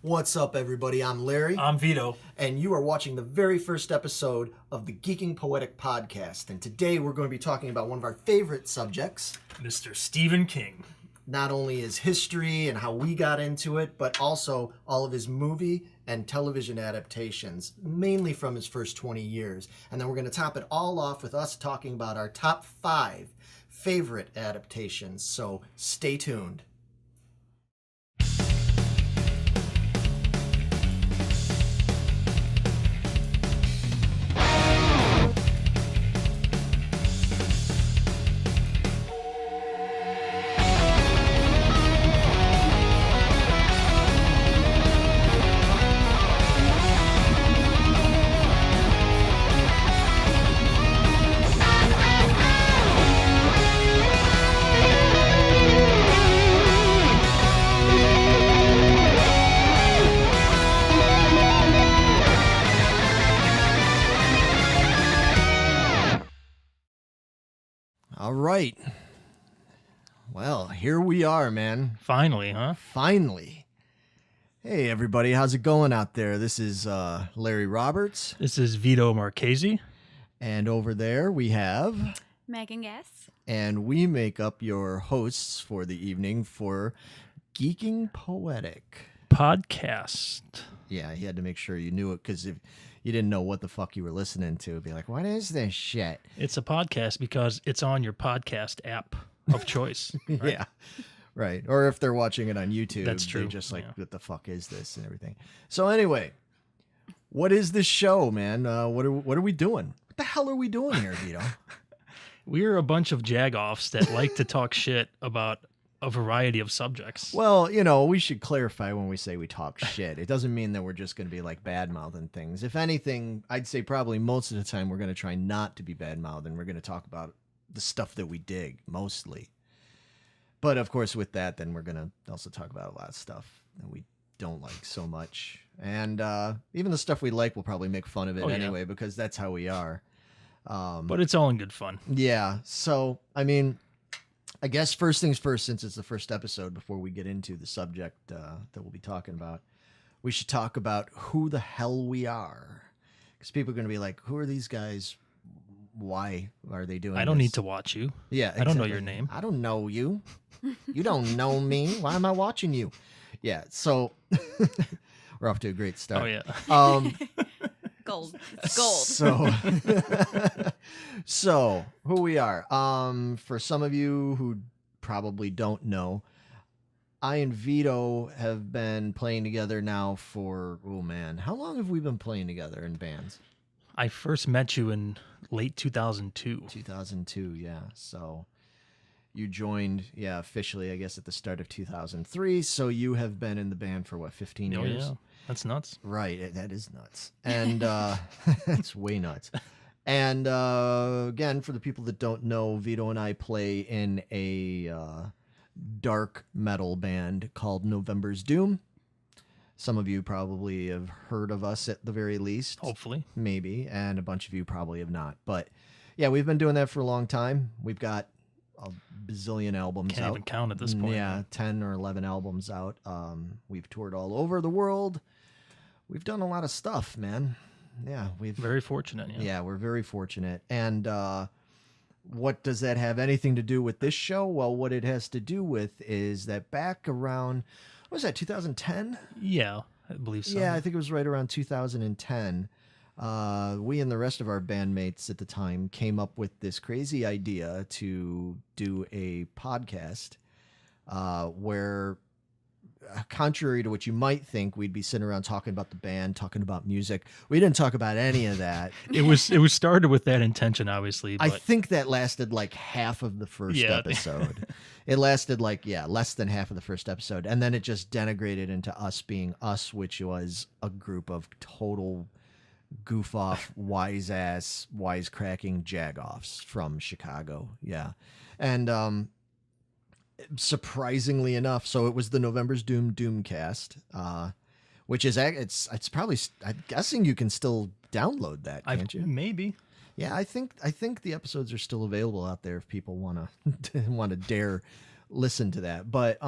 What's up, everybody? I'm Larry. I'm Vito. And you are watching the very first episode of the Geeking Poetic Podcast. And today we're going to be talking about one of our favorite subjects, Mr. Stephen King. not only his history and how we got into it, but also all of his movie and television adaptations, mainly from his first 20 years. And then we're going to top it all off with us talking about our top 5 favorite adaptations. So stay tuned. All right. Well, here we are, man. Finally, huh? Finally. Hey, everybody. How's it going out there? This is Larry Roberts. This is Vito Marchese. And over there we have... Megan Guess. And we make up your hosts for the evening for Geeking Poetic Podcast. Yeah, he had to make sure you knew it, because if you didn't know what the fuck you were listening to, it'd be like, what is this shit? It's a podcast because it's on your podcast app of choice. Right? Yeah, right. Or if they're watching it on YouTube, That's true. they're just like, Yeah. what the fuck is this and everything. So anyway, what is this show, man? What are we doing? What the hell are we doing here, Vito? We're a bunch of jagoffs that like to talk shit about a variety of subjects. Well, you know, we should clarify when we say we talk shit. It doesn't mean that we're just going to be like bad-mouthing things. If anything, I'd say probably most of the time we're going to try not to be bad-mouthing. We're going to talk about the stuff that we dig, mostly. But, of course, with that, then we're going to also talk about a lot of stuff that we don't like so much. And even the stuff we like, we'll probably make fun of it anyway, because that's how we are. But it's all in good fun. Yeah. So, I mean... I guess first things first, since it's the first episode, before we get into the subject that we'll be talking about, we should talk about who the hell we are. Because people are going to be like, who are these guys? Why are they doing I don't this? need to watch you. Yeah, exactly. I don't know your name. I don't know you. You don't know me. Why am I watching you? Yeah, so we're off to a great start. Oh, yeah. Gold. It's gold. So who we are. For some of you who probably don't know, I and Vito have been playing together now for, oh man, how long have we been playing together in bands? I first met you in late 2002. 2002, yeah. So you joined, officially, I guess, at the start of 2003. So you have been in the band for, what, 15 Oh, years? yeah. That's nuts. Right, that is nuts. And that's way nuts. And again, for the people that don't know, Vito and I play in a dark metal band called November's Doom. Some of you probably have heard of us at the very least. Hopefully. Maybe. And a bunch of you probably have not. But yeah, we've been doing that for a long time. We've got a bazillion albums Can't out. even count at this point. Yeah, 10 or 11 albums out. We've toured all over the world. We've done a lot of stuff, man. Yeah, we've Very fortunate. yeah, we're very fortunate. And what does that have anything to do with this show? Well, what it has to do with is that back around, what was that, 2010? Yeah, I believe so. Yeah, I think it was right around 2010. We and the rest of our bandmates at the time came up with this crazy idea to do a podcast where, contrary to what you might think, we'd be sitting around talking about the band, talking about music. We didn't talk about any of that. It was started with that intention, obviously. But I think that lasted like half of the first episode. It lasted like, less than half of the first episode. And then it just denigrated into us being us, which was a group of total goof off, wise ass, wisecracking jagoffs from Chicago. Yeah. And, surprisingly enough, so it was the November's Doomcast, which is, it's probably, I'm guessing you can still download that, can't you? Maybe. Yeah, I think the episodes are still available out there if people want to dare listen to that. But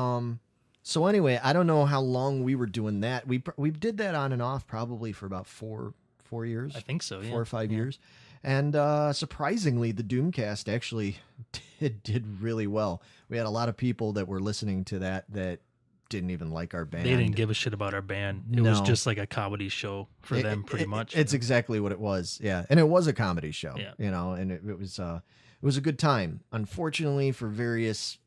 So anyway, I don't know how long we were doing that. We did that on and off probably for about four years. I think so. Yeah. 4 or 5 years. And surprisingly, the Doomcast actually did really well. We had a lot of people that were listening to that didn't even like our band. They didn't give a shit about our band. It was just like a comedy show for them, pretty much. It's exactly what it was. Yeah, and it was a comedy show. Yeah. And it was a good time. Unfortunately, for various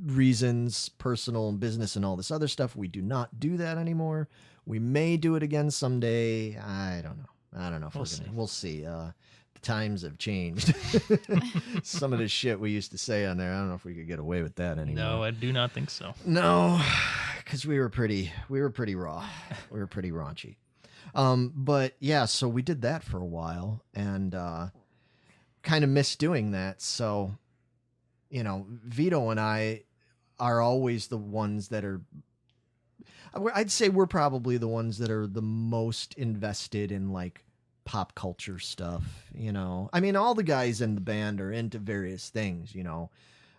reasons, personal and business and all this other stuff, we do not do that anymore. We may do it again someday. I don't know if we'll see. The times have changed. Some of the shit we used to say on there, I don't know if we could get away with that anymore. No, I do not think so. No, because we were pretty raw. We were pretty raunchy. But yeah, so we did that for a while and kind of missed doing that. So, Vito and I are always the ones that are, I'd say we're probably the ones that are the most invested in like pop culture stuff, I mean, all the guys in the band are into various things,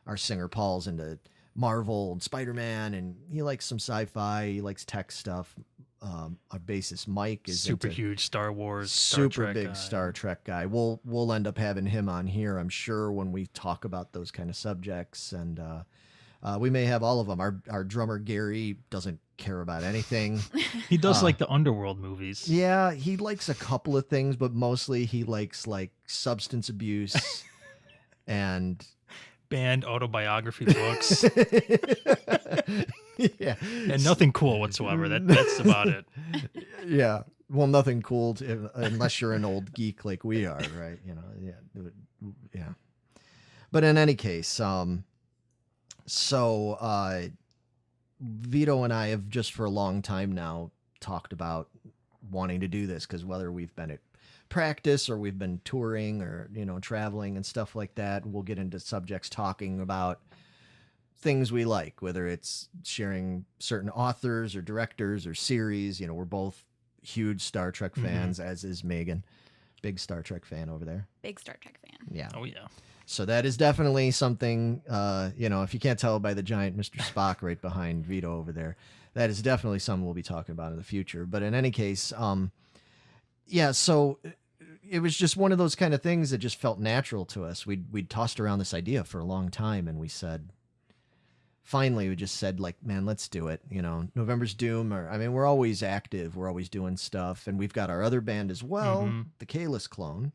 our singer Paul's into Marvel and Spider-Man, and he likes some sci-fi, he likes tech stuff. Our bassist Mike is super huge Star Wars, super big Star Trek guy. We'll end up having him on here, I'm sure, when we talk about those kind of subjects, and we may have all of them. Our drummer Gary doesn't care about anything. He does like the Underworld movies. Yeah, he likes a couple of things, but mostly he likes like substance abuse and band autobiography books. Yeah, and nothing cool whatsoever. That's about it. Yeah, well, nothing cool unless you're an old geek like we are, right? Yeah. But in any case, Vito and I have just for a long time now talked about wanting to do this, because whether we've been at practice or we've been touring or, traveling and stuff like that, we'll get into subjects talking about things we like, whether it's sharing certain authors or directors or series. We're both huge Star Trek fans, as is Megan. Big Star Trek fan over there. Big Star Trek fan. Yeah. Oh, yeah. So that is definitely something, if you can't tell by the giant Mr. Spock right behind Vito over there, that is definitely something we'll be talking about in the future. But in any case, so it was just one of those kind of things that just felt natural to us. We'd tossed around this idea for a long time, and we just said, like, man, let's do it. November's Doom, we're always active. We're always doing stuff. And we've got our other band as well, the Kalis Clone.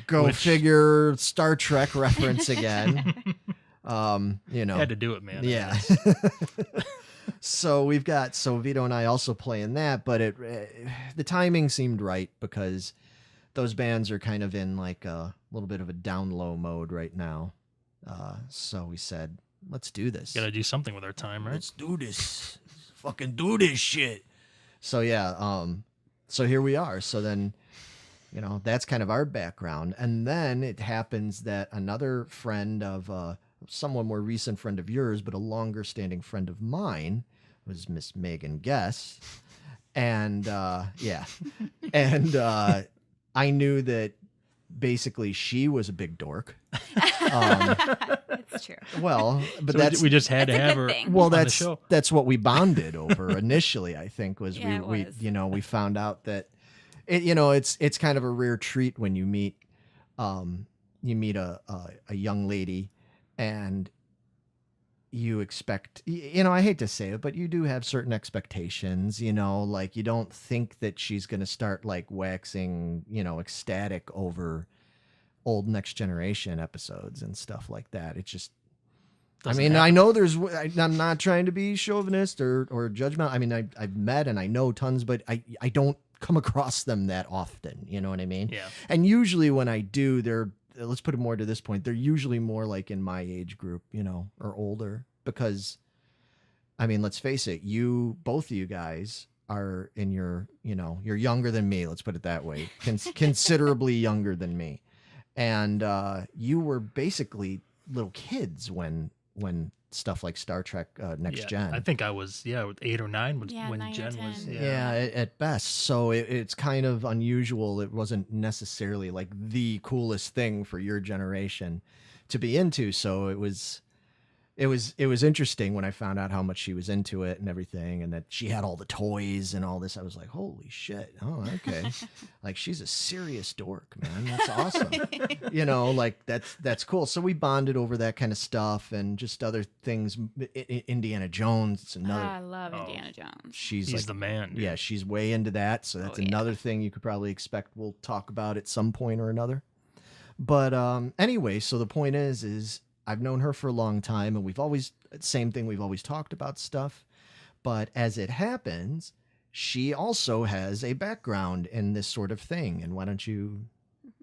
Go figure, Star Trek reference again. Had to do it, man. Yeah. So Vito and I also play in that, but the timing seemed right because those bands are kind of in like a little bit of a down low mode right now. So we said, let's do this. Got to do something with our time, right? Let's do this. Fucking do this shit. So yeah, so here we are. So then, that's kind of our background. And then it happens that another friend of someone more recent friend of yours, but a longer standing friend of mine, was Miss Megan Guest. And and I knew that basically she was a big dork. It's true. Well, but we just had to have her. Thing. Well, on the show. that's what we bonded over initially. I think we found out that it's kind of a rare treat when you meet a young lady and you expect, I hate to say it, but you do have certain expectations, like you don't think that she's going to start like waxing, ecstatic over old Next Generation episodes and stuff like that. It just, doesn't happen. I know I'm not trying to be chauvinist or judgmental. I've met and I know tons, but I don't come across them that often. You know what I mean? Yeah. And usually when I do, let's put it more to this point, they're usually more like in my age group, or older, because let's face it, both of you guys are in you're younger than me. Let's put it that way. Considerably younger than me. And you were basically little kids when stuff like Star Trek Next Gen. I think I was 8 or 9 when 9 or Gen 10. was at best. So it's kind of unusual. It wasn't necessarily like the coolest thing for your generation to be into. So it was it was interesting when I found out how much she was into it and everything, and that she had all the toys and all this. I was like, holy shit. Oh, okay. Like, she's a serious dork, man. That's awesome. You know, like that's cool. So we bonded over that kind of stuff and just other things. Indiana Jones. It's another. I love Indiana Jones. He's like, the man. Dude. Yeah, she's way into that. So that's another thing you could probably expect we'll talk about at some point or another. But anyway, so the point is I've known her for a long time, and we've always talked about stuff. But as it happens, she also has a background in this sort of thing. And why don't you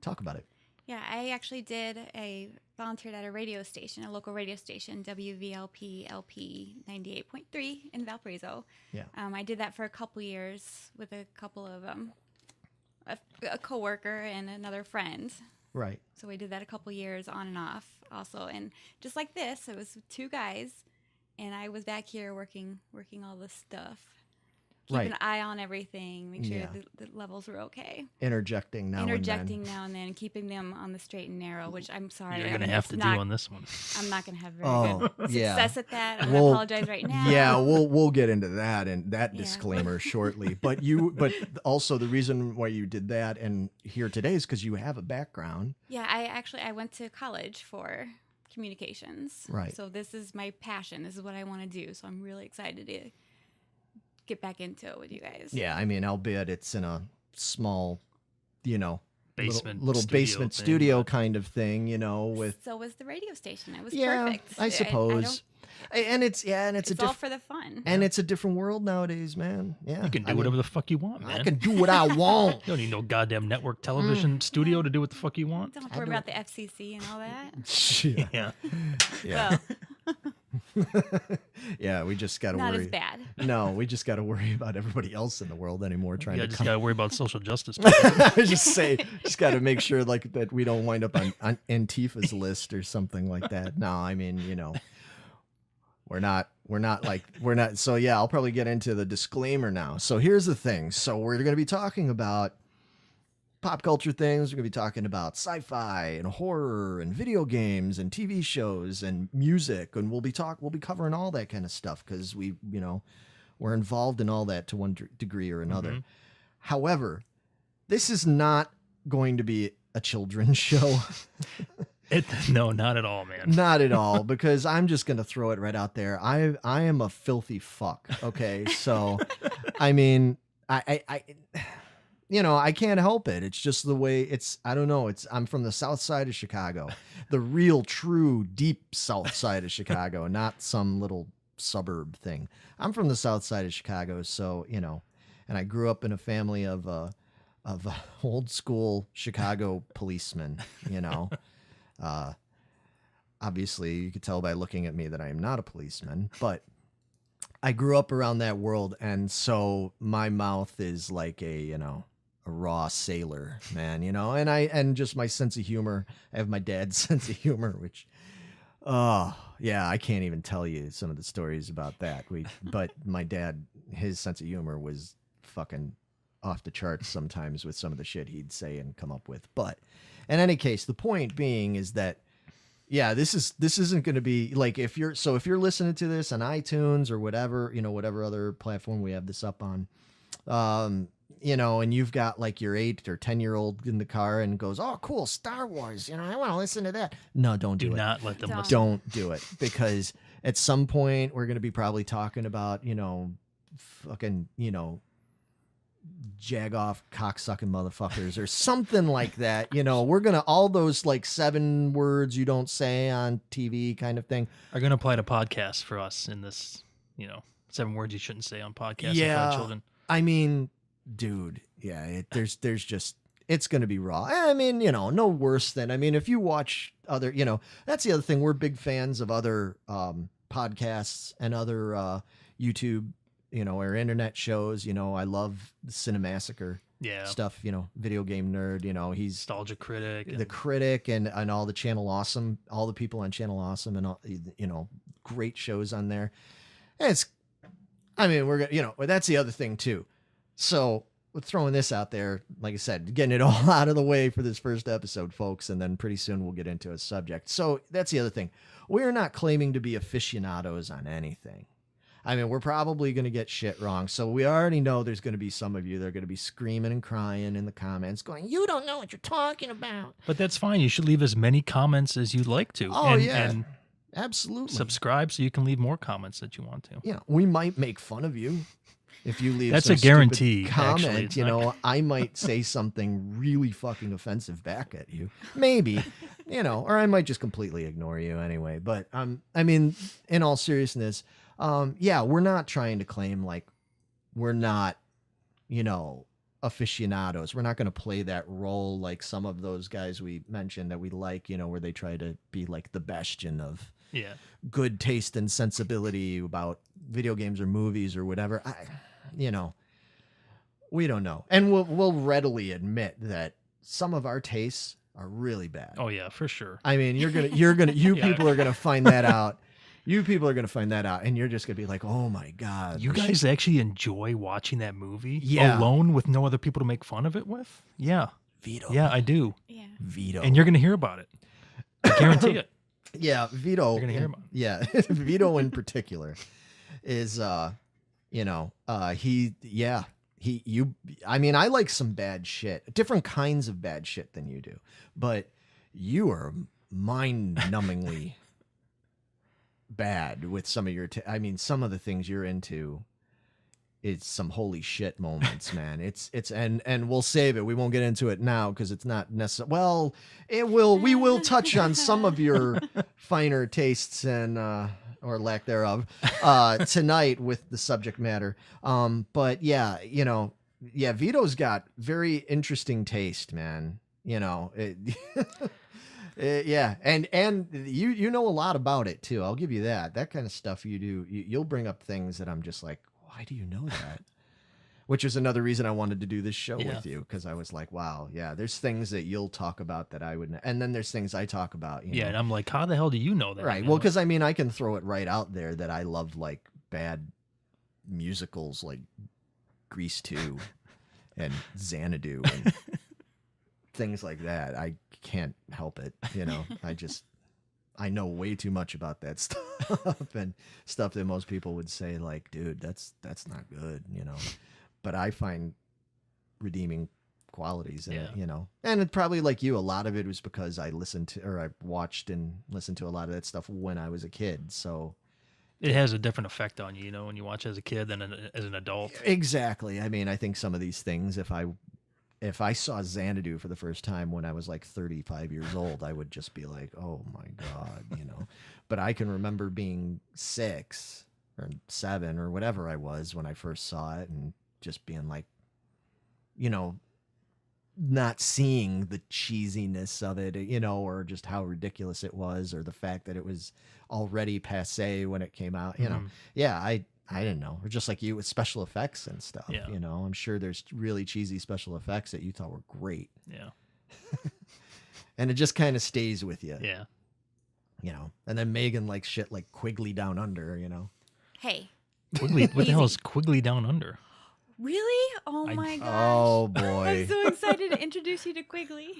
talk about it? Yeah, I actually volunteered at a radio station, a local radio station, WVLP LP 98.3 in Valparaiso. Yeah. I did that for a couple years with a couple of a coworker and another friend. Right. So we did that a couple years on and off also. And just like this, it was two guys, and I was back here working all this stuff. Keeping an eye on everything, make sure the levels were okay. Interjecting now and then, keeping them on the straight and narrow, which I'm sorry. You're going to have to do on this one. I'm not going to have very good success at that. I'm going to apologize right now. Yeah, we'll get into that and that disclaimer shortly. But also the reason why you did that and here today is because you have a background. Yeah, I went to college for communications. Right. So this is my passion. This is what I want to do. So I'm really excited to get back into it with you guys. Yeah, I mean, albeit it's in a small, basement little basement studio kind of thing, with. So was the radio station. It was yeah, perfect. I suppose. It's all for the fun. And it's a different world nowadays, man. Yeah, you can do whatever the fuck you want, man. I can do what I want. You don't need no goddamn network television studio to do what the fuck you want. Don't worry about the FCC and all that. Yeah. Yeah. Yeah, we just got to worry. Not as bad. No, we just got to worry about everybody else in the world anymore. Just got to worry about social justice. just got to make sure like that we don't wind up on Antifa's list or something like that. No, I mean, we're not. So yeah, I'll probably get into the disclaimer now. So here's the thing. So we're going to be talking about pop culture things. We're going to be talking about sci-fi and horror and video games and TV shows and music. And we'll be covering all that kind of stuff because we're involved in all that to one degree or another. Mm-hmm. However, this is not going to be a children's show. No, not at all, man. Not at all, because I'm just going to throw it right out there. I am a filthy fuck. Okay. So, I mean, I can't help it. It's just the way I don't know. I'm from the south side of Chicago, the real, true, deep south side of Chicago, not some little suburb thing. I'm from the south side of Chicago. So, and I grew up in a family of old school Chicago policemen, obviously you could tell by looking at me that I am not a policeman, but I grew up around that world. And so my mouth is like a raw sailor, man, and just my sense of humor. I have my dad's sense of humor, which, yeah, I can't even tell you some of the stories about that. But my dad, his sense of humor was fucking off the charts sometimes with some of the shit he'd say and come up with. But in any case, the point being is that, yeah, this isn't going to be like if you're listening to this on iTunes or whatever, whatever other platform we have this up on, and you've got like your 8 or 10-year-old in the car and goes, "Oh, cool, Star Wars, I want to listen to that." No, don't do it. Do not let them listen. Don't do it, because at some point we're going to be probably talking about, fucking, jag-off cocksucking motherfuckers or something like that. We're going to, all those like 7 words you don't say on TV kind of thing are going to apply to podcasts for us in this, 7 words you shouldn't say on podcasts in front of children. I mean, dude, yeah, there's just, it's going to be raw. I mean, no worse than, if you watch other, that's the other thing. We're big fans of other podcasts and other YouTube, or internet shows. I love the Cinemassacre stuff, video game nerd, he's Nostalgia Critic, the critic and all the Channel Awesome, all the people on Channel Awesome and all, great shows on there. And we're going to, that's the other thing too. So throwing this out there, like I said, getting it all out of the way for this first episode, folks, and then pretty soon we'll get into a subject. So that's the other thing. We're not claiming to be aficionados on anything. I mean, we're probably going to get shit wrong. So we already know there's going to be some of you that are going to be screaming and crying in the comments going, you don't know what you're talking about. But that's fine. You should leave as many comments as you'd like to. Oh, and absolutely. Subscribe so you can leave more comments that you want to. Yeah, we might make fun of you if you leave that's some a guarantee comment. Actually, you know, I might say something really fucking offensive back at you. Maybe. Or I might just completely ignore you anyway. But I mean, in all seriousness, we're not trying to claim like we're not, aficionados. We're not going to play that role like some of those guys we mentioned that we like, where they try to be like the bastion of good taste and sensibility about video games or movies or whatever. We don't know. And we'll readily admit that some of our tastes are really bad. Oh yeah, for sure. I mean, you people are going to find that out. You people are going to find that out, and you're just going to be like, oh, my God. You guys actually enjoy watching that movie Yeah. alone with no other people to make fun of it with? Yeah. Vito. Yeah, I do. Yeah. Vito. And you're going to hear about it. I guarantee it. Yeah, Vito. You're going to hear about it. Yeah, Vito in particular is, I mean, I like some bad shit, different kinds of bad shit than you do, but you are mind-numbingly bad with some of your some of the things you're into. It's some holy shit moments, man. And we'll save it. We won't get into it now because it's not necessary. Well, it will. We will touch on some of your finer tastes and or lack thereof tonight with the subject matter. But yeah, Vito's got very interesting taste, man. Yeah, and you know a lot about it too. I'll give you that. That kind of stuff you do. You'll bring up things that I'm just like, why do you know that? Which is another reason I wanted to do this show with you, because I was like, wow, yeah, there's things that you'll talk about that I wouldn't, and then there's things I talk about. You know? And I'm like, how the hell do you know that? Right. Well, because I mean, I can throw it right out there that I love like bad musicals like Grease 2 and Xanadu and things like that. I can't help it. I know way too much about that stuff and stuff that most people would say like, dude, that's not good, but I find redeeming qualities in it, and it probably like you, a lot of it was because I watched and listened to a lot of that stuff when I was a kid. So it has a different effect on you, when you watch as a kid than as an adult. Exactly. I mean, I think some of these things, if I saw Xanadu for the first time when I was like 35 years old, I would just be like, oh my God, But I can remember being 6 or 7 or whatever I was when I first saw it and just being like, not seeing the cheesiness of it, or just how ridiculous it was, or the fact that it was already passé when it came out, Yeah, I didn't know. Or just like you with special effects and stuff, I'm sure there's really cheesy special effects that you thought were great. Yeah. And it just kind of stays with you. Yeah. And then Megan likes shit like Quigley Down Under, Hey. Quigley, what the hell is Quigley Down Under? Really? Oh my gosh. Oh boy. I'm so excited to introduce you to Quigley.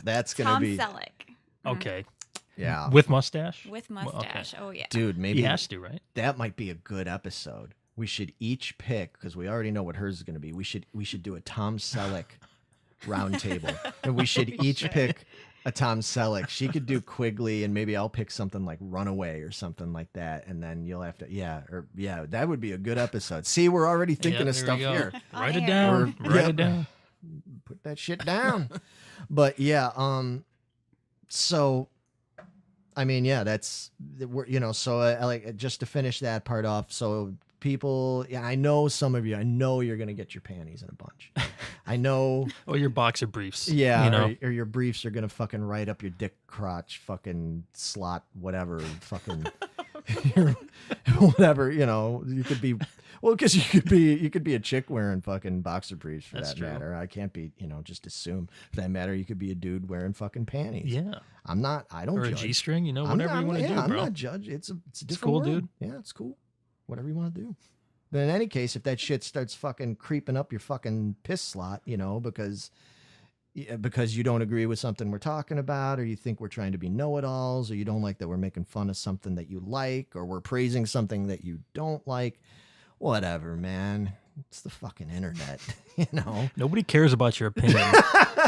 That's going to be Tom Selleck. Okay. Yeah. With mustache? With mustache. Okay. Oh yeah. Dude, maybe he has to, right? That might be a good episode. We should each pick, because we already know what hers is going to be. We should do a Tom Selleck round table. And we should each pick a Tom Selleck. She could do Quigley, and maybe I'll pick something like Runaway or something like that. And then you'll have to, that would be a good episode. See, we're already thinking of stuff here. Write it down. Write it down. Put that shit down. But yeah, so I mean, yeah, that's, so I like, just to finish that part off. So people, I know some of you, I know you're going to get your panties in a bunch. I know. Or your boxer briefs. Yeah. Or your briefs are going to fucking right up your dick crotch, fucking slot, whatever, fucking whatever, you could be, well, because you could be a chick wearing fucking boxer briefs for that matter. I can't be, just assume for that matter. You could be a dude wearing fucking panties. Yeah. I don't or judge. a G-string, whatever you want to do, bro. I'm not judge. It's a different cool, world. dude. Yeah, it's cool. Whatever you want to do. But in any case, if that shit starts fucking creeping up your fucking piss slot, because you don't agree with something we're talking about, or you think we're trying to be know-it-alls, or you don't like that we're making fun of something that you like, or we're praising something that you don't like, whatever, man. It's the fucking internet, Nobody cares about your opinion,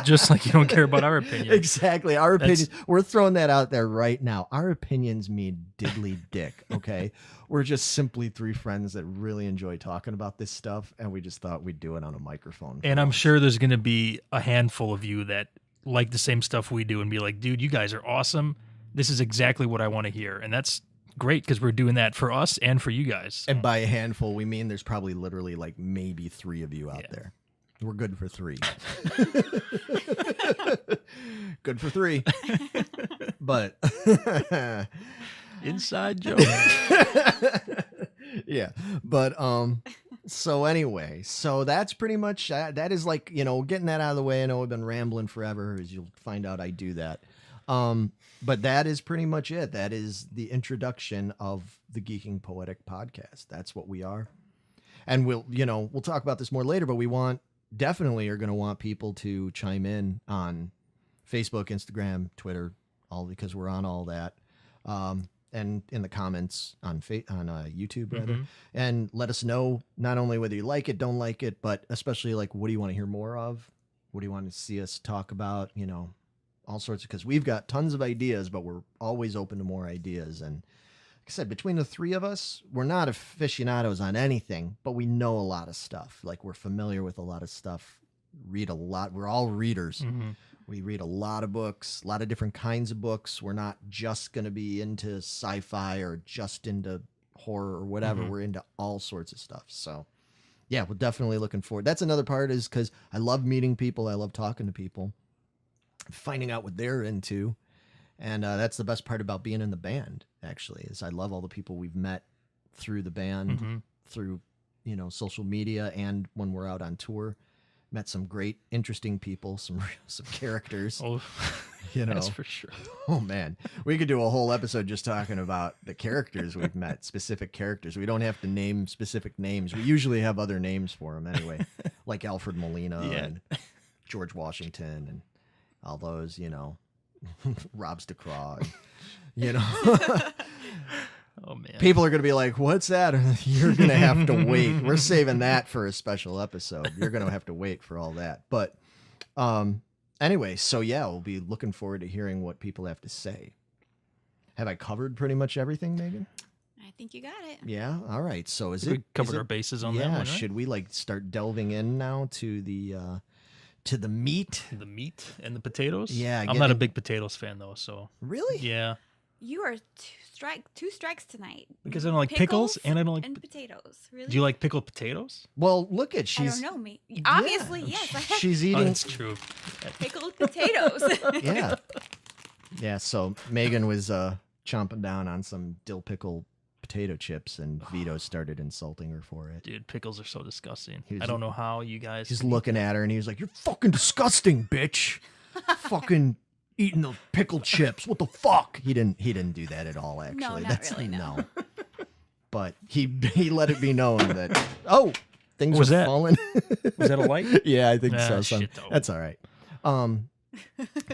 just like you don't care about our opinion. Exactly. Our opinions, we're throwing that out there right now. Our opinions mean diddly dick, okay? We're just simply three friends that really enjoy talking about this stuff, and we just thought we'd do it on a microphone. And I'm sure there's going to be a handful of you that like the same stuff we do and be like, dude, you guys are awesome. This is exactly what I want to hear. And that's great because we're doing that for us and for you guys. So. And by a handful, we mean there's probably literally like maybe 3 of you out there. We're good for 3. Good for 3. But inside joke. Yeah. But so anyway, so that's pretty much that is like, getting that out of the way. I know we've been rambling forever, as you'll find out I do that. But that is pretty much it. That is the introduction of the Geeking Poetic Podcast. That's what we are. And we'll talk about this more later, but we definitely are going to want people to chime in on Facebook, Instagram, Twitter, all because we're on all that. And in the comments on YouTube, rather, and let us know not only whether you like it, don't like it, but especially like, what do you want to hear more of? What do you want to see us talk about? All sorts of, because we've got tons of ideas, but we're always open to more ideas. And like I said, between the 3 of us, we're not aficionados on anything, but we know a lot of stuff. Like, we're familiar with a lot of stuff, read a lot. We're all readers. We read a lot of books, a lot of different kinds of books. We're not just going to be into sci-fi or just into horror or whatever. We're into all sorts of stuff. So yeah, we're definitely looking forward. That's another part, is because I love meeting people. I love talking to people, finding out what they're into. And that's the best part about being in the band, actually, is I love all the people we've met through the band, through, social media, and when we're out on tour. Met some great, interesting people, some characters. Oh, that's for sure. Oh, man. We could do a whole episode just talking about the characters we've met, specific characters. We don't have to name specific names. We usually have other names for them anyway, like Alfred Molina and George Washington and all those, Robs DeCraw, Oh, man. People are going to be like, what's that? You're going to have to wait. We're saving that for a special episode. You're going to have to wait for all that. But anyway, so yeah, we'll be looking forward to hearing what people have to say. Have I covered pretty much everything, Megan? I think you got it. Yeah. All right. So we covered our bases on that one, right? Should we start delving in now to the meat? The meat and the potatoes? Yeah. I'm not a big potatoes fan, though, so. Really? Yeah. You are two strikes tonight. Because I don't like pickles and I don't like potatoes. Really? Do you like pickled potatoes? Well, look at I don't know. Me obviously, yes. She's eating. Oh, that's true. Pickled potatoes. Yeah. Yeah. So Megan was chomping down on some dill pickle potato chips, and Vito started insulting her for it. Dude, pickles are so disgusting. I don't know how you guys. He's looking at her and he was like, "You're fucking disgusting, bitch. Fucking eating the pickled chips. What the fuck?" He didn't do that at all, actually. No, not really, no. But he let it be known that things was were that? falling. Was that a light? Yeah, I think so. Shit, That's all right.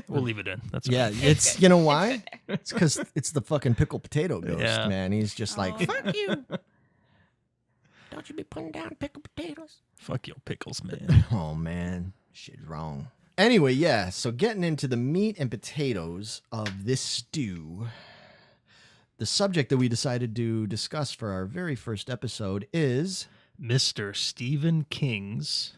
We'll leave it in. That's yeah. okay. It's good. you know why? It's because it's the fucking pickled potato ghost, Yeah. man. He's just like, Oh. fuck you. Don't you be putting down pickled potatoes? Fuck your pickles, man. Oh man, shit's wrong. Anyway, yeah. So getting into the meat and potatoes of this stew. The subject that we decided to discuss for our very first episode is Mr. Stephen King's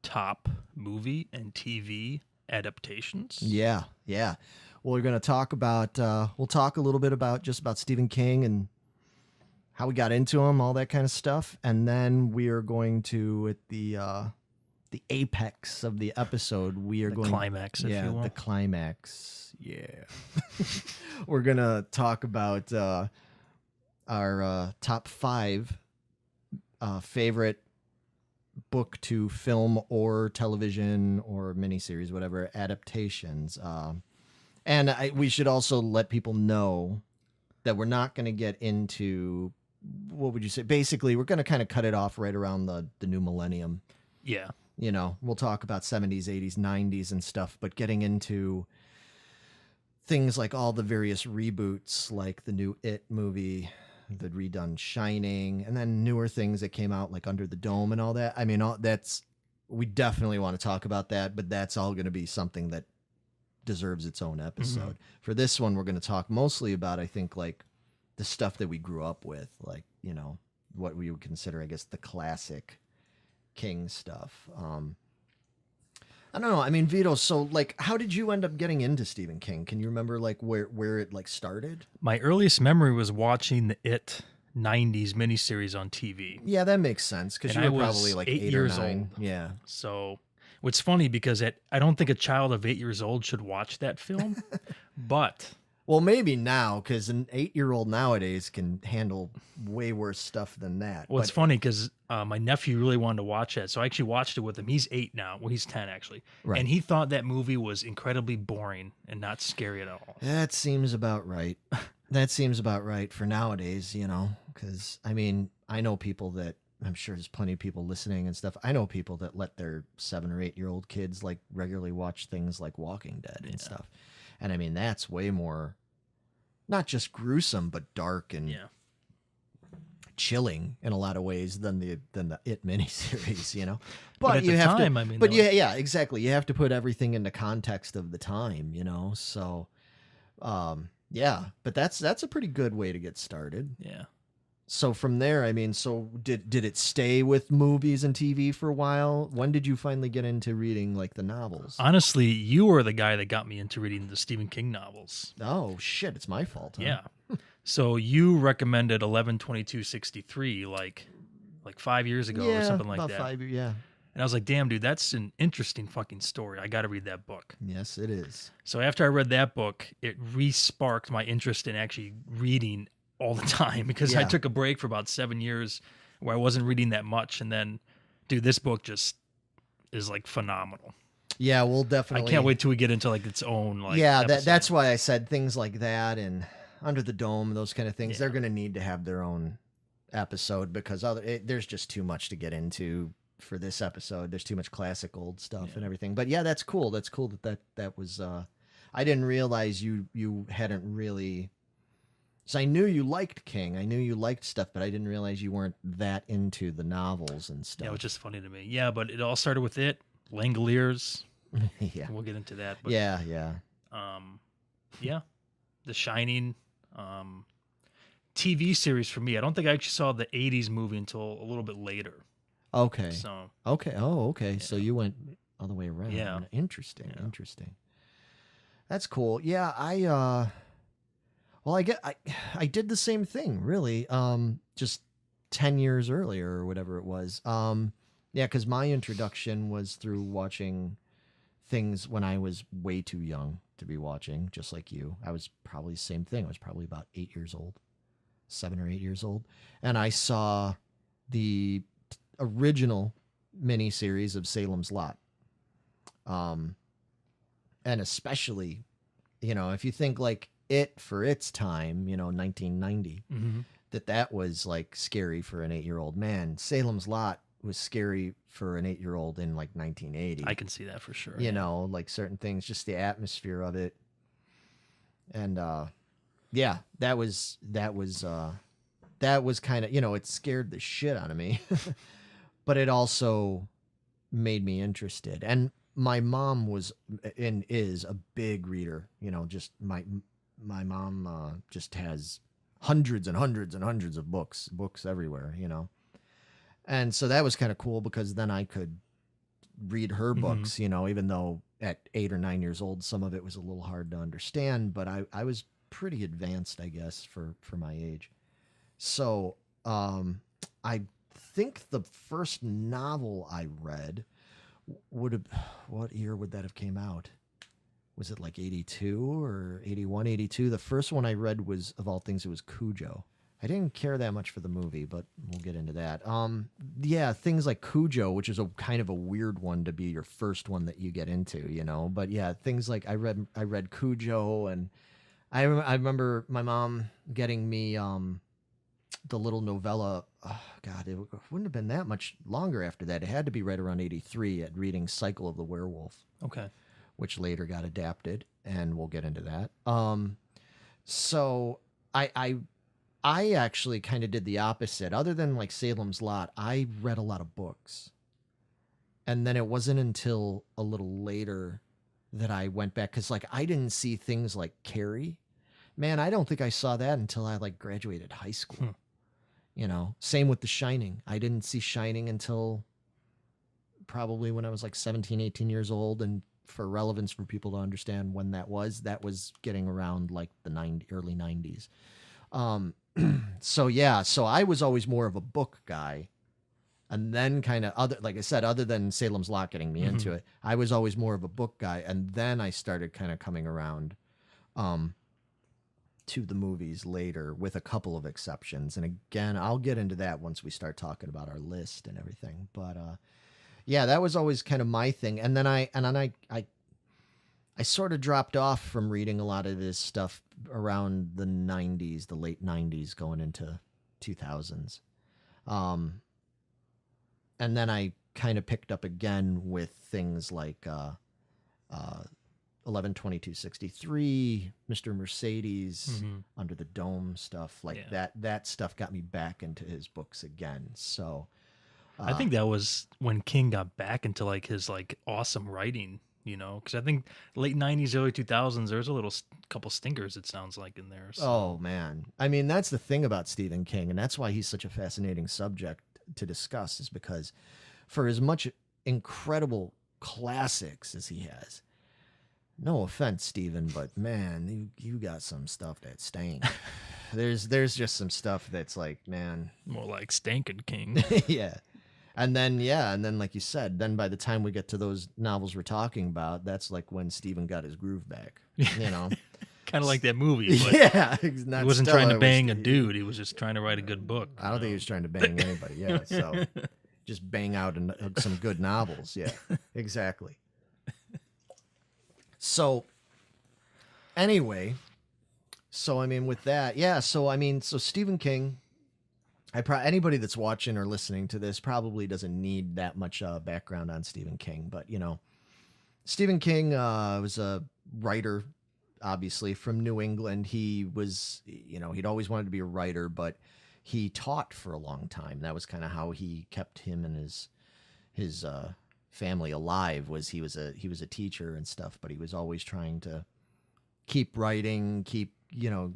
top movie and TV adaptations. Yeah. We're going to talk about, we'll talk a little bit about Stephen King and how we got into him, all that kind of stuff. And then we are going to, at the apex of the episode, we are going climax, if you will. the climax. Yeah. We're going to talk about our top 5 favorite book to film or television or miniseries, whatever, adaptations. And we should also let people know that we're not going to get into what would you say? Basically, we're going to kind of cut it off right around the new millennium. Yeah. You know, we'll talk about 70s, 80s, 90s and stuff, but getting into things like all the various reboots, like the new It movie, the redone Shining, and then newer things that came out like Under the Dome and all that. I mean, we definitely want to talk about that, but that's all going to be something that deserves its own episode. Mm-hmm. For this one, we're going to talk mostly about, I think, like the stuff that we grew up with, like, you know, what we would consider, I guess, the classic King stuff. I don't know. I mean, Vito, so like, how did you end up getting into Stephen King? Can you remember like where it like started? My earliest memory was watching the It 90s miniseries on TV. Yeah, that makes sense because you were probably like 8 years old. Yeah. So what's funny because I don't think a child of 8 years old should watch that film, but... Well, maybe now, because an 8-year-old nowadays can handle way worse stuff than that. Well, it's funny because my nephew really wanted to watch that, so I actually watched it with him. He's 8 now. Well, he's 10, actually. Right. And he thought that movie was incredibly boring and not scary at all. That seems about right. That seems about right for nowadays, you know, because, I mean, I know people that, I'm sure there's plenty of people listening and stuff. I know people that let their 7 or 8-year-old kids, like, regularly watch things like Walking Dead and stuff. And I mean, that's way more, not just gruesome, but dark and chilling in a lot of ways than the It miniseries, you know. But you have time, to, I mean, but yeah, exactly. You have to put everything into context of the time, you know. So, yeah, but that's a pretty good way to get started. Yeah. So from there, I mean, so did it stay with movies and TV for a while? When did you finally get into reading like the novels? Honestly, you were the guy that got me into reading the Stephen King novels. Oh shit, it's my fault. Huh? Yeah. So you recommended 11/22/63 like 5 years ago or something like about that. 5 years, yeah. And I was like, damn, dude, that's an interesting fucking story. I got to read that book. Yes, it is. So after I read that book, it re-sparked my interest in actually reading all the time because I took a break for about 7 years where I wasn't reading that much. And then, dude, this book just is like phenomenal. Yeah, we'll definitely. I can't wait till we get into like its own like. Yeah, that's why I said things like that and Under the Dome, those kind of things. Yeah. They're going to need to have their own episode because there's just too much to get into for this episode. There's too much classic old stuff and everything. But yeah, that's cool. That's cool that was. I didn't realize you hadn't really. So I knew you liked King. I knew you liked stuff, but I didn't realize you weren't that into the novels and stuff. Yeah, it was just funny to me. Yeah, but it all started with it. Langoliers. Yeah. We'll get into that. But, yeah. Yeah. The Shining. TV series for me. I don't think I actually saw the 80s movie until a little bit later. Okay. So. Okay. Oh, okay. Yeah. So you went all the way around. Yeah. Interesting. Yeah. Interesting. That's cool. Yeah, well, I did the same thing, really, just 10 years earlier or whatever it was. Yeah, because my introduction was through watching things when I was way too young to be watching, just like you. I was probably the same thing. I was probably about 8 years old, 7 or 8 years old. And I saw the original miniseries of Salem's Lot. And especially, you know, if you think like, It for its time, you know, 1990, that was like scary for an 8-year-old man. Salem's Lot was scary for an 8-year-old in like 1980. I can see that for sure. You know, like certain things, just the atmosphere of it. And yeah, that was kind of, you know, it scared the shit out of me. But it also made me interested. And my mom was and is a big reader, you know, just my mom just has hundreds and hundreds and hundreds of books everywhere, you know. And so that was kind of cool because then I could read her books, you know, even though at 8 or 9 years old, some of it was a little hard to understand, but I was pretty advanced, I guess, for my age. So I think the first novel I read what year would that have came out? Was it like 82 or 81, 82? The first one I read was, of all things, it was Cujo. I didn't care that much for the movie, but we'll get into that. Yeah, things like Cujo, which is a kind of a weird one to be your first one that you get into, you know. But yeah, things like I read Cujo, and I remember my mom getting me the little novella. Oh, God, it wouldn't have been that much longer after that. It had to be right around 83 at reading Cycle of the Werewolf. Okay. Which later got adapted, and we'll get into that. So I actually kind of did the opposite. Other than like Salem's Lot, I read a lot of books. And then it wasn't until a little later that I went back, because like I didn't see things like Carrie. Man, I don't think I saw that until I like graduated high school. You know, same with The Shining. I didn't see Shining until probably when I was like 17, 18 years old. And for relevance for people to understand when that was getting around like the early 90s. So yeah, so I was always more of a book guy. And then kind of like I said, other than Salem's Lot getting me into it, I was always more of a book guy. And then I started kind of coming around to the movies later, with a couple of exceptions. And again, I'll get into that once we start talking about our list and everything. But yeah, that was always kind of my thing. And then I sort of dropped off from reading a lot of this stuff around the 90s, the late 90s going into 2000s. And then I kind of picked up again with things like 11/22/63, Mr. Mercedes, Under the Dome stuff like that stuff got me back into his books again. So I think that was when King got back into like his like awesome writing, you know, because I think late 90s, early 2000s, there's a little couple stinkers, it sounds like, in there. So. Oh, man. I mean, that's the thing about Stephen King, and that's why he's such a fascinating subject to discuss, is because for as much incredible classics as he has, no offense, Stephen, but man, you got some stuff that stinks. There's just some stuff that's like, man. More like Stankin' King. Yeah. And then like you said, then by the time we get to those novels we're talking about, that's like when Stephen got his groove back, you know? Kind of like that movie. But yeah. he wasn't trying to bang a dude. He was just trying to write a good book. I don't think he was trying to bang anybody. Yeah. So just bang out some good novels. Yeah, exactly. So anyway, so I mean with that, yeah. So I mean, so Stephen King, anybody that's watching or listening to this probably doesn't need that much background on Stephen King, but you know, Stephen King was a writer, obviously from New England. He was, you know, he'd always wanted to be a writer, but he taught for a long time. That was kind of how he kept him and his family alive. Was he was a teacher and stuff, but he was always trying to keep writing, keep, you know,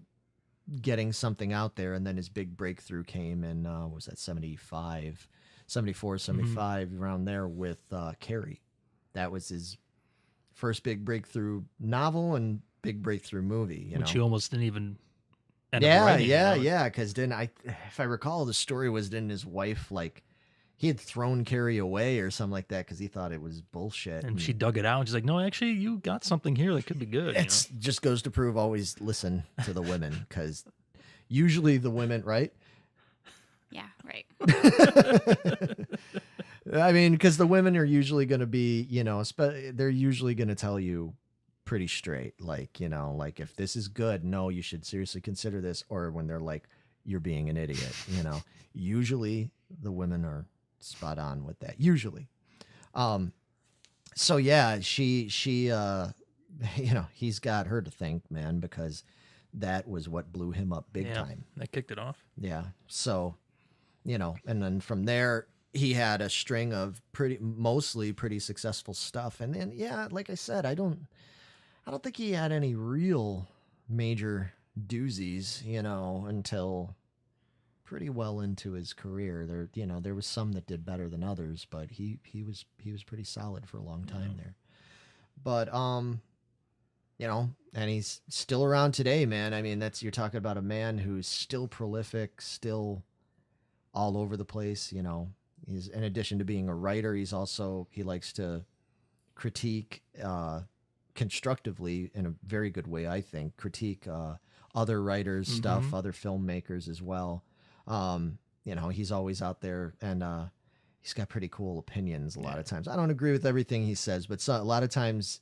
getting something out there. And then his big breakthrough came in, what was that, 74, 75, around there with Carrie. That was his first big breakthrough novel and big breakthrough movie, you know. Which he almost didn't even end up writing, yeah. Because if I recall, the story was, didn't his wife, like, he had thrown Carrie away or something like that because he thought it was bullshit. And she dug it out. And she's like, no, actually, you got something here that could be good. It just goes to prove, always listen to the women, because usually the women, right? Yeah, right. I mean, because the women are usually going to be, you know, they're usually going to tell you pretty straight, like, you know, like, if this is good, no, you should seriously consider this. Or when they're like, you're being an idiot, you know. Usually the women are spot on with that, usually. So yeah, she you know, he's got her to thank, man, because that was what blew him up big time. That kicked it off. Yeah. So, you know, and then from there he had a string of mostly pretty successful stuff. And then, yeah, like I said, I don't think he had any real major doozies, you know, until pretty well into his career. There, you know, there was some that did better than others, but he was pretty solid for a long time there. But you know, and he's still around today, man. I mean, you're talking about a man who's still prolific, still all over the place, you know. He's, in addition to being a writer, he likes to critique constructively, in a very good way, I think, critique other writers' stuff, other filmmakers as well. You know, he's always out there, and he's got pretty cool opinions a lot of times. I don't agree with everything he says, but a lot of times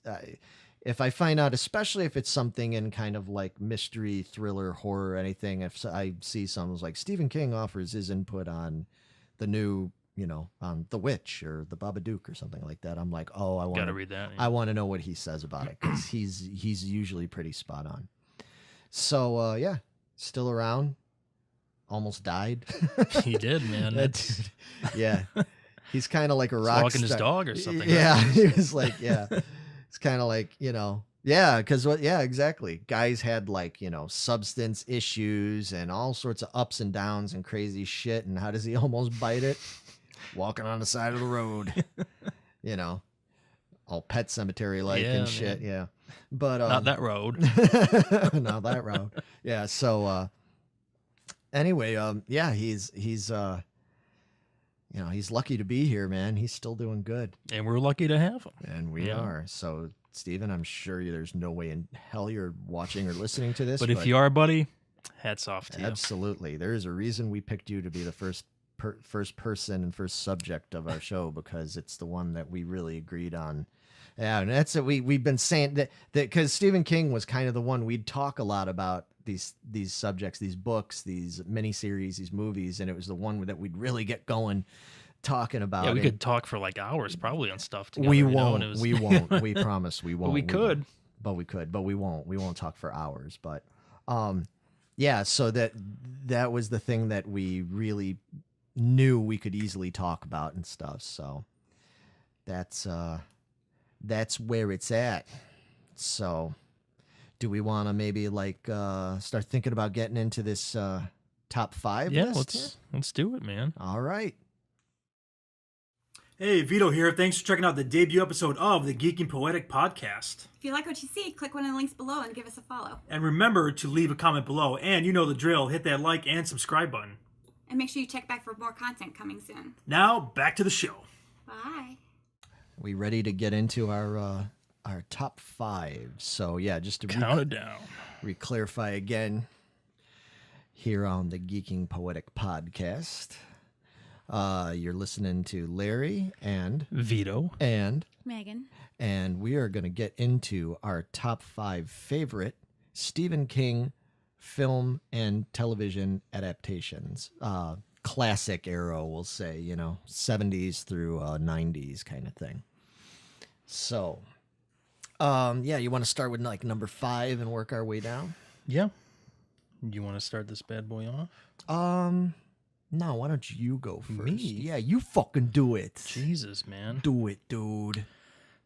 if I find out, especially if it's something in kind of like mystery, thriller, horror, anything, if I see something like Stephen King offers his input on the new, on The Witch or The Babadook or something like that, I'm like, oh, I want to read that. Yeah. I want to know what he says about it, because he's usually pretty spot on. So yeah, still around. Almost died. He did, man. Dude, yeah, he's kind of like a rock walking star. his dog or something. Yeah, he was like, yeah, it's kind of like, yeah, because exactly. Guys had like, substance issues and all sorts of ups and downs and crazy shit. And how does he almost bite it? Walking on the side of the road, all Pet Cemetery like and shit. Man. Yeah, but not that road. Not that road. Yeah. So anyway, yeah, he's he's lucky to be here, man. He's still doing good, and we're lucky to have him. And we are. So, Steven, I'm sure there's no way in hell you're watching or listening to this. But if you are, buddy, hats off to you. Absolutely. There is a reason we picked you to be the first person and first subject of our show, because it's the one that we really agreed on. Yeah, and that's it. We've been saying that because Stephen King was kind of the one we'd talk a lot about these subjects, these books, these miniseries, these movies, and it was the one that we'd really get going talking about. Yeah, we could talk for like hours probably on stuff together. We won't. We won't. We promise we won't. But we could. But we could. But we won't. We won't talk for hours. But yeah. So that was the thing that we really knew we could easily talk about and stuff. So that's where it's at. So do we want to maybe like start thinking about getting into this top 5 yeah, list? let's do it, man. All right. Hey, Vito here. Thanks for checking out the debut episode of the Geeking Poetic Podcast. If you like what you see, click one of the links below and give us a follow. And remember to leave a comment below. And you know the drill. Hit that like and subscribe button. And make sure you check back for more content coming soon. Now, back to the show. Bye. We ready to get into our top 5? So yeah, just to count it down. Clarify again here on the Geeking Poetic Podcast. You're listening to Larry and Vito and Megan, and we are going to get into our top 5 favorite Stephen King film and television adaptations. Classic era, we'll say, 70s through 90s kind of thing. So, yeah, you want to start with like number 5 and work our way down? Yeah. You want to start this bad boy off? No, why don't you go first? Me? Yeah, you fucking do it. Jesus, man. Do it, dude.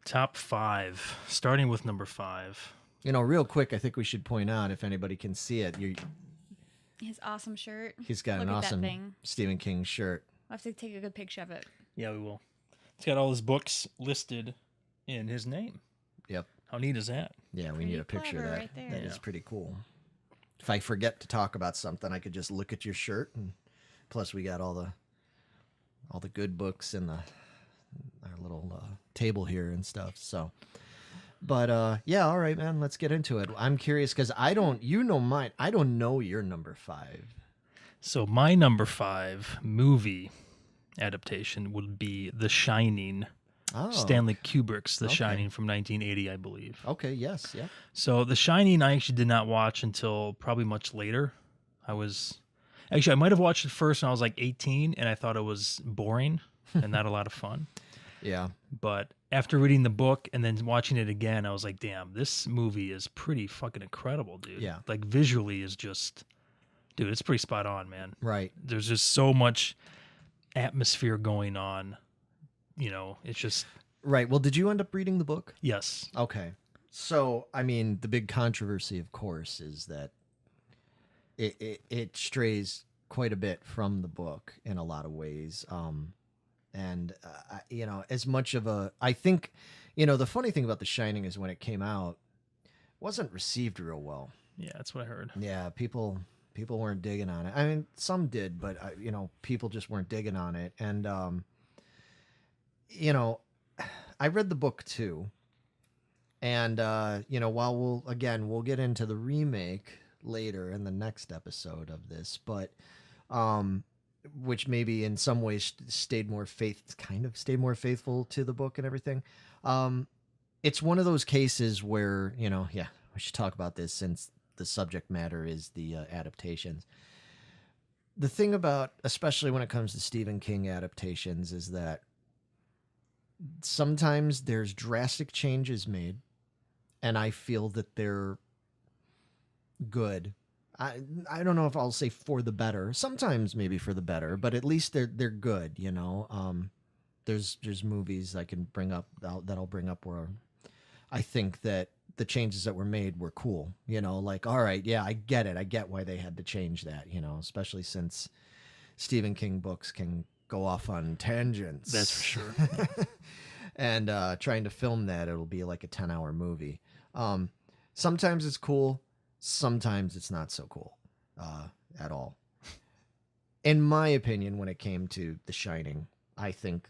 Top 5. Starting with number 5. Real quick, I think we should point out, if anybody can see it, his awesome shirt. He's got Look an at that awesome thing. Stephen King shirt. I'll have to take a good picture of it. Yeah, we will. It's got all his books listed in his name. Yep. How neat is that? Yeah, we Pretty need a picture of clever that. right there. That Yeah. is pretty cool. If I forget to talk about something, I could just look at your shirt, and plus we got all the good books in our little table here and stuff. So, but yeah, all right, man, let's get into it. I'm curious because I don't know your number 5. So my number 5 movie adaptation would be The Shining. Oh, Stanley Kubrick's The Okay. Shining from 1980, I believe. okay, yes, yeah. So The Shining I actually did not watch until probably much later. I might have watched it first when I was like 18 and I thought it was boring and not a lot of fun. Yeah. But after reading the book and then watching it again, I was like, damn, this movie is pretty fucking incredible, dude. Yeah. Like visually is just, dude, it's pretty spot on, man. Right. There's just so much atmosphere going on. It's just. Right. Well, did you end up reading the book? Yes. Okay. So, I mean, the big controversy, of course, is that it strays quite a bit from the book in a lot of ways. As much of I think, the funny thing about The Shining is when it came out, it wasn't received real well. Yeah, that's what I heard. Yeah, people weren't digging on it. I mean, some did, but people just weren't digging on it. And I read the book too. And while we'll get into the remake later in the next episode of this, but which maybe in some ways stayed more faithful to the book and everything. it's one of those cases where, we should talk about this since the subject matter is the adaptations. The thing about, especially when it comes to Stephen King adaptations, is that sometimes there's drastic changes made, and I feel that they're good. I don't know if I'll say for the better. Sometimes maybe for the better, but at least they're good. There's movies I can bring up that I'll bring up where I think that the changes that were made were cool. Like, all right, yeah, I get it. I get why they had to change that. Especially since Stephen King books can go off on tangents. That's for sure. And trying to film that, it'll be like a 10-hour movie. Sometimes it's cool. Sometimes it's not so cool at all. In my opinion, when it came to The Shining, I think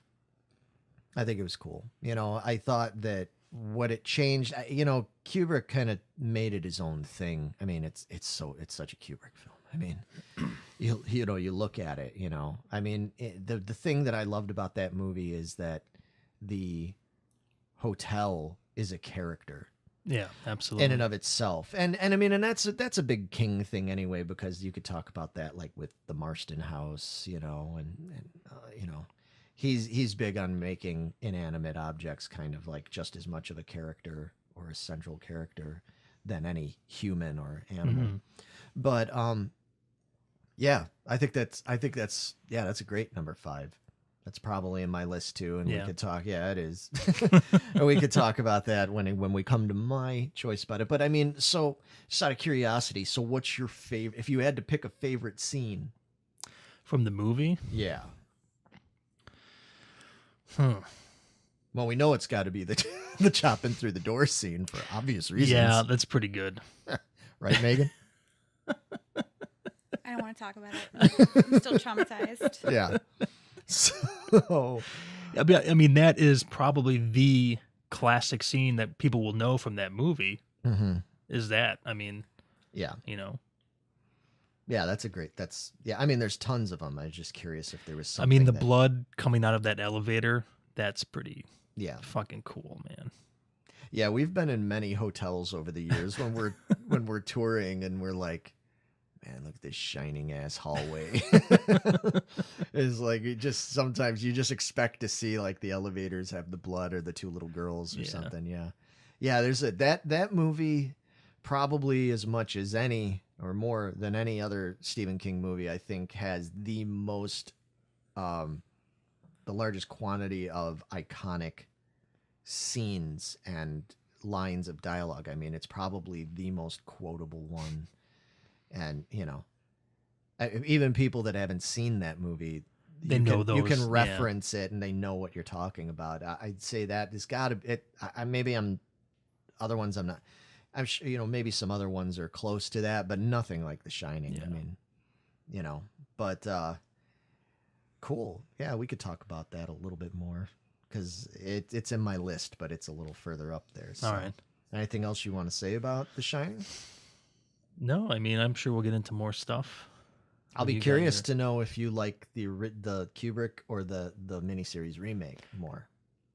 it was cool. I thought that what it changed, Kubrick kind of made it his own thing. I mean, it's such a Kubrick film. I mean, you look at it, I mean, the thing that I loved about that movie is that the hotel is a character. Yeah, absolutely. In and of itself. And I mean, and that's a big King thing anyway, because you could talk about that like with the Marston House, he's big on making inanimate objects kind of like just as much of a character or a central character than any human or animal. Mm-hmm. But yeah, I think that's a great number 5. That's probably in my list too, and we could talk. Yeah, it is. And we could talk about that when we come to my choice about it. But I mean, so just out of curiosity, so what's your favorite? If you had to pick a favorite scene from the movie, yeah. Well, we know it's got to be the chopping through the door scene for obvious reasons. Yeah, that's pretty good. Right, Megan? I don't want to talk about it. I'm still traumatized. Yeah. So, I mean, that is probably the classic scene that people will know from that movie. mm-hmm. Is that? I mean, yeah. Yeah, I mean, there's tons of them. I was just curious if there was something. I mean, the blood coming out of that elevator, that's pretty fucking cool, man. Yeah, we've been in many hotels over the years when we're touring and we're like, man, look at this shining ass hallway. It's like sometimes you just expect to see like the elevators have the blood or the two little girls or something. Yeah. Yeah, there's that movie probably as much as any or more than any other Stephen King movie, I think has the most the largest quantity of iconic scenes and lines of dialogue. I mean, it's probably the most quotable one. And, even people that haven't seen that movie, you can reference it and they know what you're talking about. I'd say that has got to, other ones I'm not, I'm sure, maybe some other ones are close to that, but nothing like The Shining. Yeah. I mean, but cool. Yeah, we could talk about that a little bit more because it's in my list, but it's a little further up there. So. All right. Anything else you want to say about The Shining? No, I mean, I'm sure we'll get into more stuff. I'll be curious to know if you like the Kubrick or the miniseries remake more.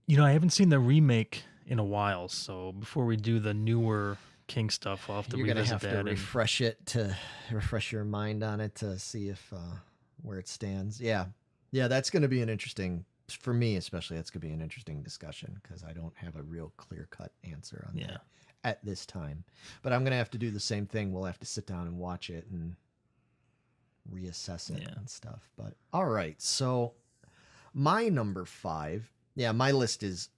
I haven't seen the remake in a while, so before we do the newer King stuff, I'll have to revisit that. You're gonna have to refresh your mind on it to see if where it stands. Yeah, that's gonna be an interesting, for me especially. That's gonna be an interesting discussion because I don't have a real clear-cut answer on that at this time. But I'm gonna have to do the same thing. We'll have to sit down and watch it and reassess it and stuff. But all right, so my number 5. Yeah, my list is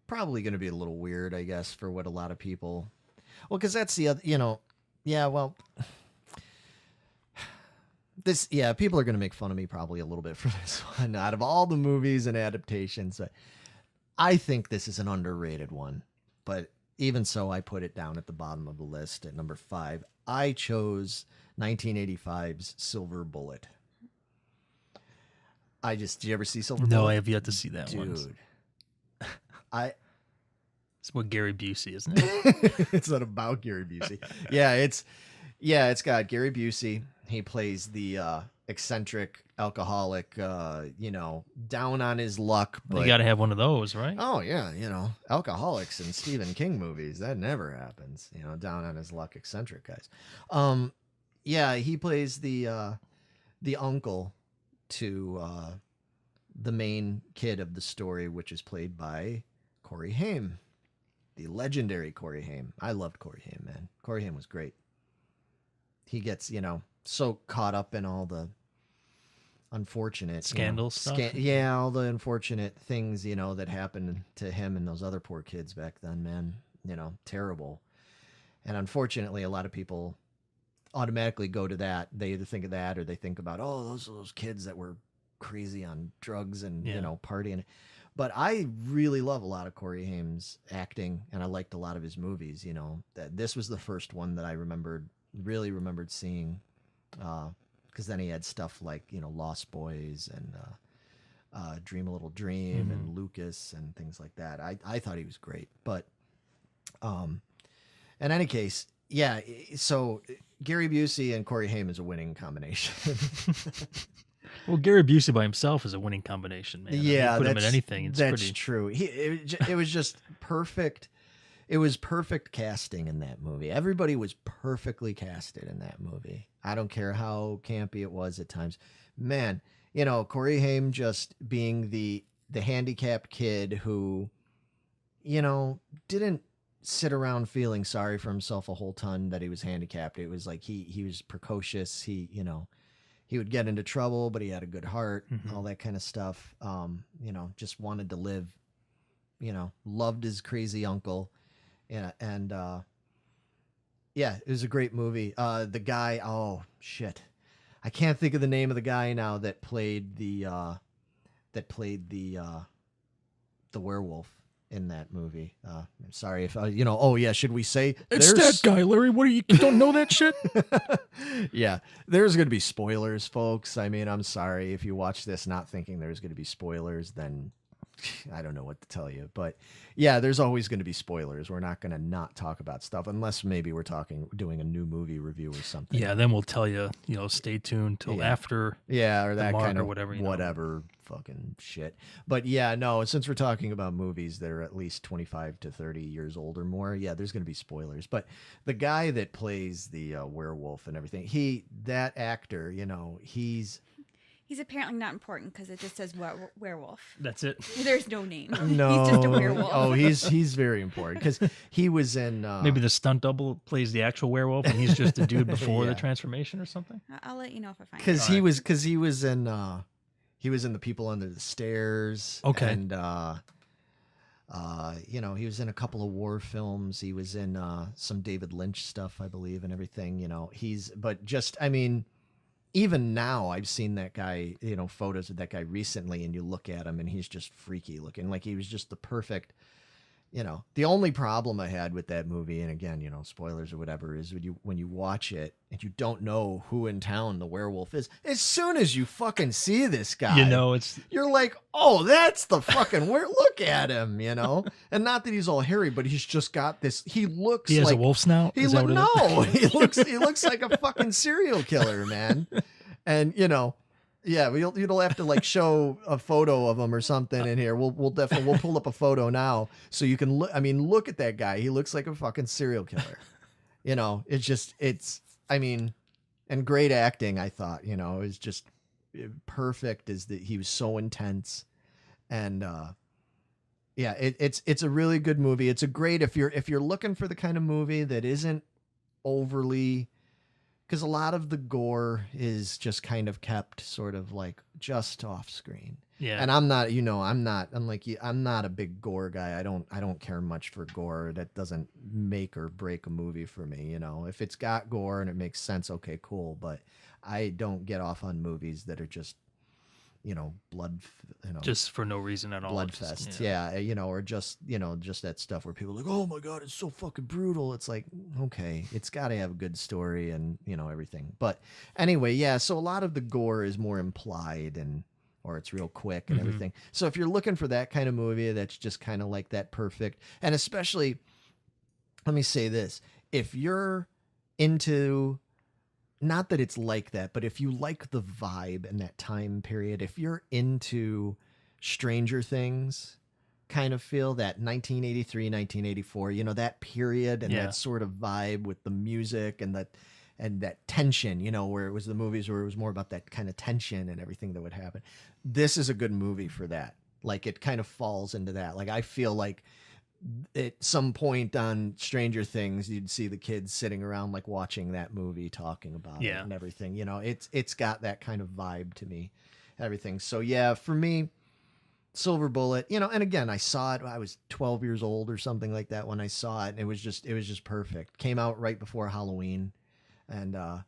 probably going to be a little weird, I guess, for what a lot of people. Well, because that's the other, people are going to make fun of me probably a little bit for this one. Out of all the movies and adaptations, I think this is an underrated one. But even so, I put it down at the bottom of the list at number 5. I chose 1985's Silver Bullet. Did you ever see Silver Bullet? No, I have yet to see that one. Dude. It's what Gary Busey, isn't it? It's not about Gary Busey. It's got Gary Busey. He plays the eccentric alcoholic, down on his luck. But you got to have one of those, right? oh yeah, alcoholics in Stephen King movies, that never happens. Down on his luck eccentric guys. Yeah, he plays the uncle to the main kid of the story, which is played by Corey Haim, the legendary Corey Haim. I loved Corey Haim, man. Corey Haim was great. He gets, so caught up in all the unfortunate scandal stuff. All the unfortunate things, that happened to him and those other poor kids back then, man. Terrible. And unfortunately, a lot of people automatically go to that. They either think of that or they think about, oh, those kids that were crazy on drugs and, partying. But I really love a lot of Corey Haim's acting, and I liked a lot of his movies. That this was the first one that I really remembered seeing, because then he had stuff like Lost Boys and Dream a Little Dream and Lucas and things like that. I thought he was great. But in any case, yeah. So Gary Busey and Corey Haim is a winning combination. Well, Gary Busey by himself is a winning combination, man. Yeah, put him in anything. It's that's pretty true. It was just perfect. It was perfect casting in that movie. Everybody was perfectly casted in that movie. I don't care how campy it was at times. Man, Corey Haim just being the handicapped kid who, didn't sit around feeling sorry for himself a whole ton that he was handicapped. It was like he was precocious. He would get into trouble, but he had a good heart, all that kind of stuff. Just wanted to live, loved his crazy uncle. Yeah. And, it was a great movie. The guy, oh shit. I can't think of the name of the guy now that played the werewolf in that movie. I'm sorry if should we say it's that guy, Larry? What you don't know that shit? Yeah, there's going to be spoilers, folks. I mean, I'm sorry if you watch this not thinking there's going to be spoilers, then I don't know what to tell you. But yeah, there's always going to be spoilers. We're not going to not talk about stuff unless maybe we're doing a new movie review or something. Yeah, then we'll tell you, stay tuned till after. Yeah, or that kind of whatever fucking shit. But yeah, no, since we're talking about movies that are at least 25 to 30 years old or more, yeah, there's going to be spoilers. But the guy that plays the werewolf and everything, that actor, He's apparently not important because it just says werewolf. That's it. There's no name. No, he's just a werewolf. Oh, he's very important because he was in. Maybe the stunt double plays the actual werewolf, and he's just a dude before the transformation or something. I'll let you know if I find. Because he was in The People Under the Stairs. Okay. And he was in a couple of war films. He was in some David Lynch stuff, I believe, and everything. Even now, I've seen that guy, photos of that guy recently, and you look at him and he's just freaky looking. Like he was just the perfect, the only problem I had with that movie, and again, spoilers or whatever, is when you watch it and you don't know who in town the werewolf is. As soon as you fucking see this guy, you're like, oh, that's the fucking look at him, and not that he's all hairy, but he's just got this, he has a wolf snout. He looks like a fucking serial killer, man. And yeah, you'll have to show a photo of him or something in here. We'll definitely pull up a photo now so you can look. I mean, look at that guy. He looks like a fucking serial killer. And great acting. I thought, is just perfect. Is that he was so intense, and it's a really good movie. It's a great if you're looking for the kind of movie that isn't overly. Because a lot of the gore is just kind of kept sort of just off screen. Yeah. And I'm not, unlike you, I'm not a big gore guy. I don't care much for gore. That doesn't make or break a movie for me. If it's got gore and it makes sense, okay, cool. But I don't get off on movies that are just, blood, just for no reason at all. Blood fests. Yeah. Or just that stuff where people are like, oh my God, it's so fucking brutal. It's like, okay, it's got to have a good story and, everything. But anyway, yeah. So a lot of the gore is more implied or it's real quick and everything. So if you're looking for that kind of movie, that's just kind of like that perfect. And especially, let me say this, if you're into, not that it's like that, but if you like the vibe in that time period, if you're into Stranger Things kind of feel, that 1983, 1984, you know, that period and that sort of vibe with the music and that tension, you know, where it was the movies where it was more about that kind of tension and everything that would happen. This is a good movie for that. Like, it kind of falls into that. Like, I feel like at some point on Stranger Things, you'd see the kids sitting around, like, watching that movie, talking about it and everything. You know, it's got that kind of vibe to me, everything. So yeah, for me, Silver Bullet, you know, and again, I saw it, I was 12 years old or something like that when I saw it, and it was just perfect. Came out right before Halloween, and I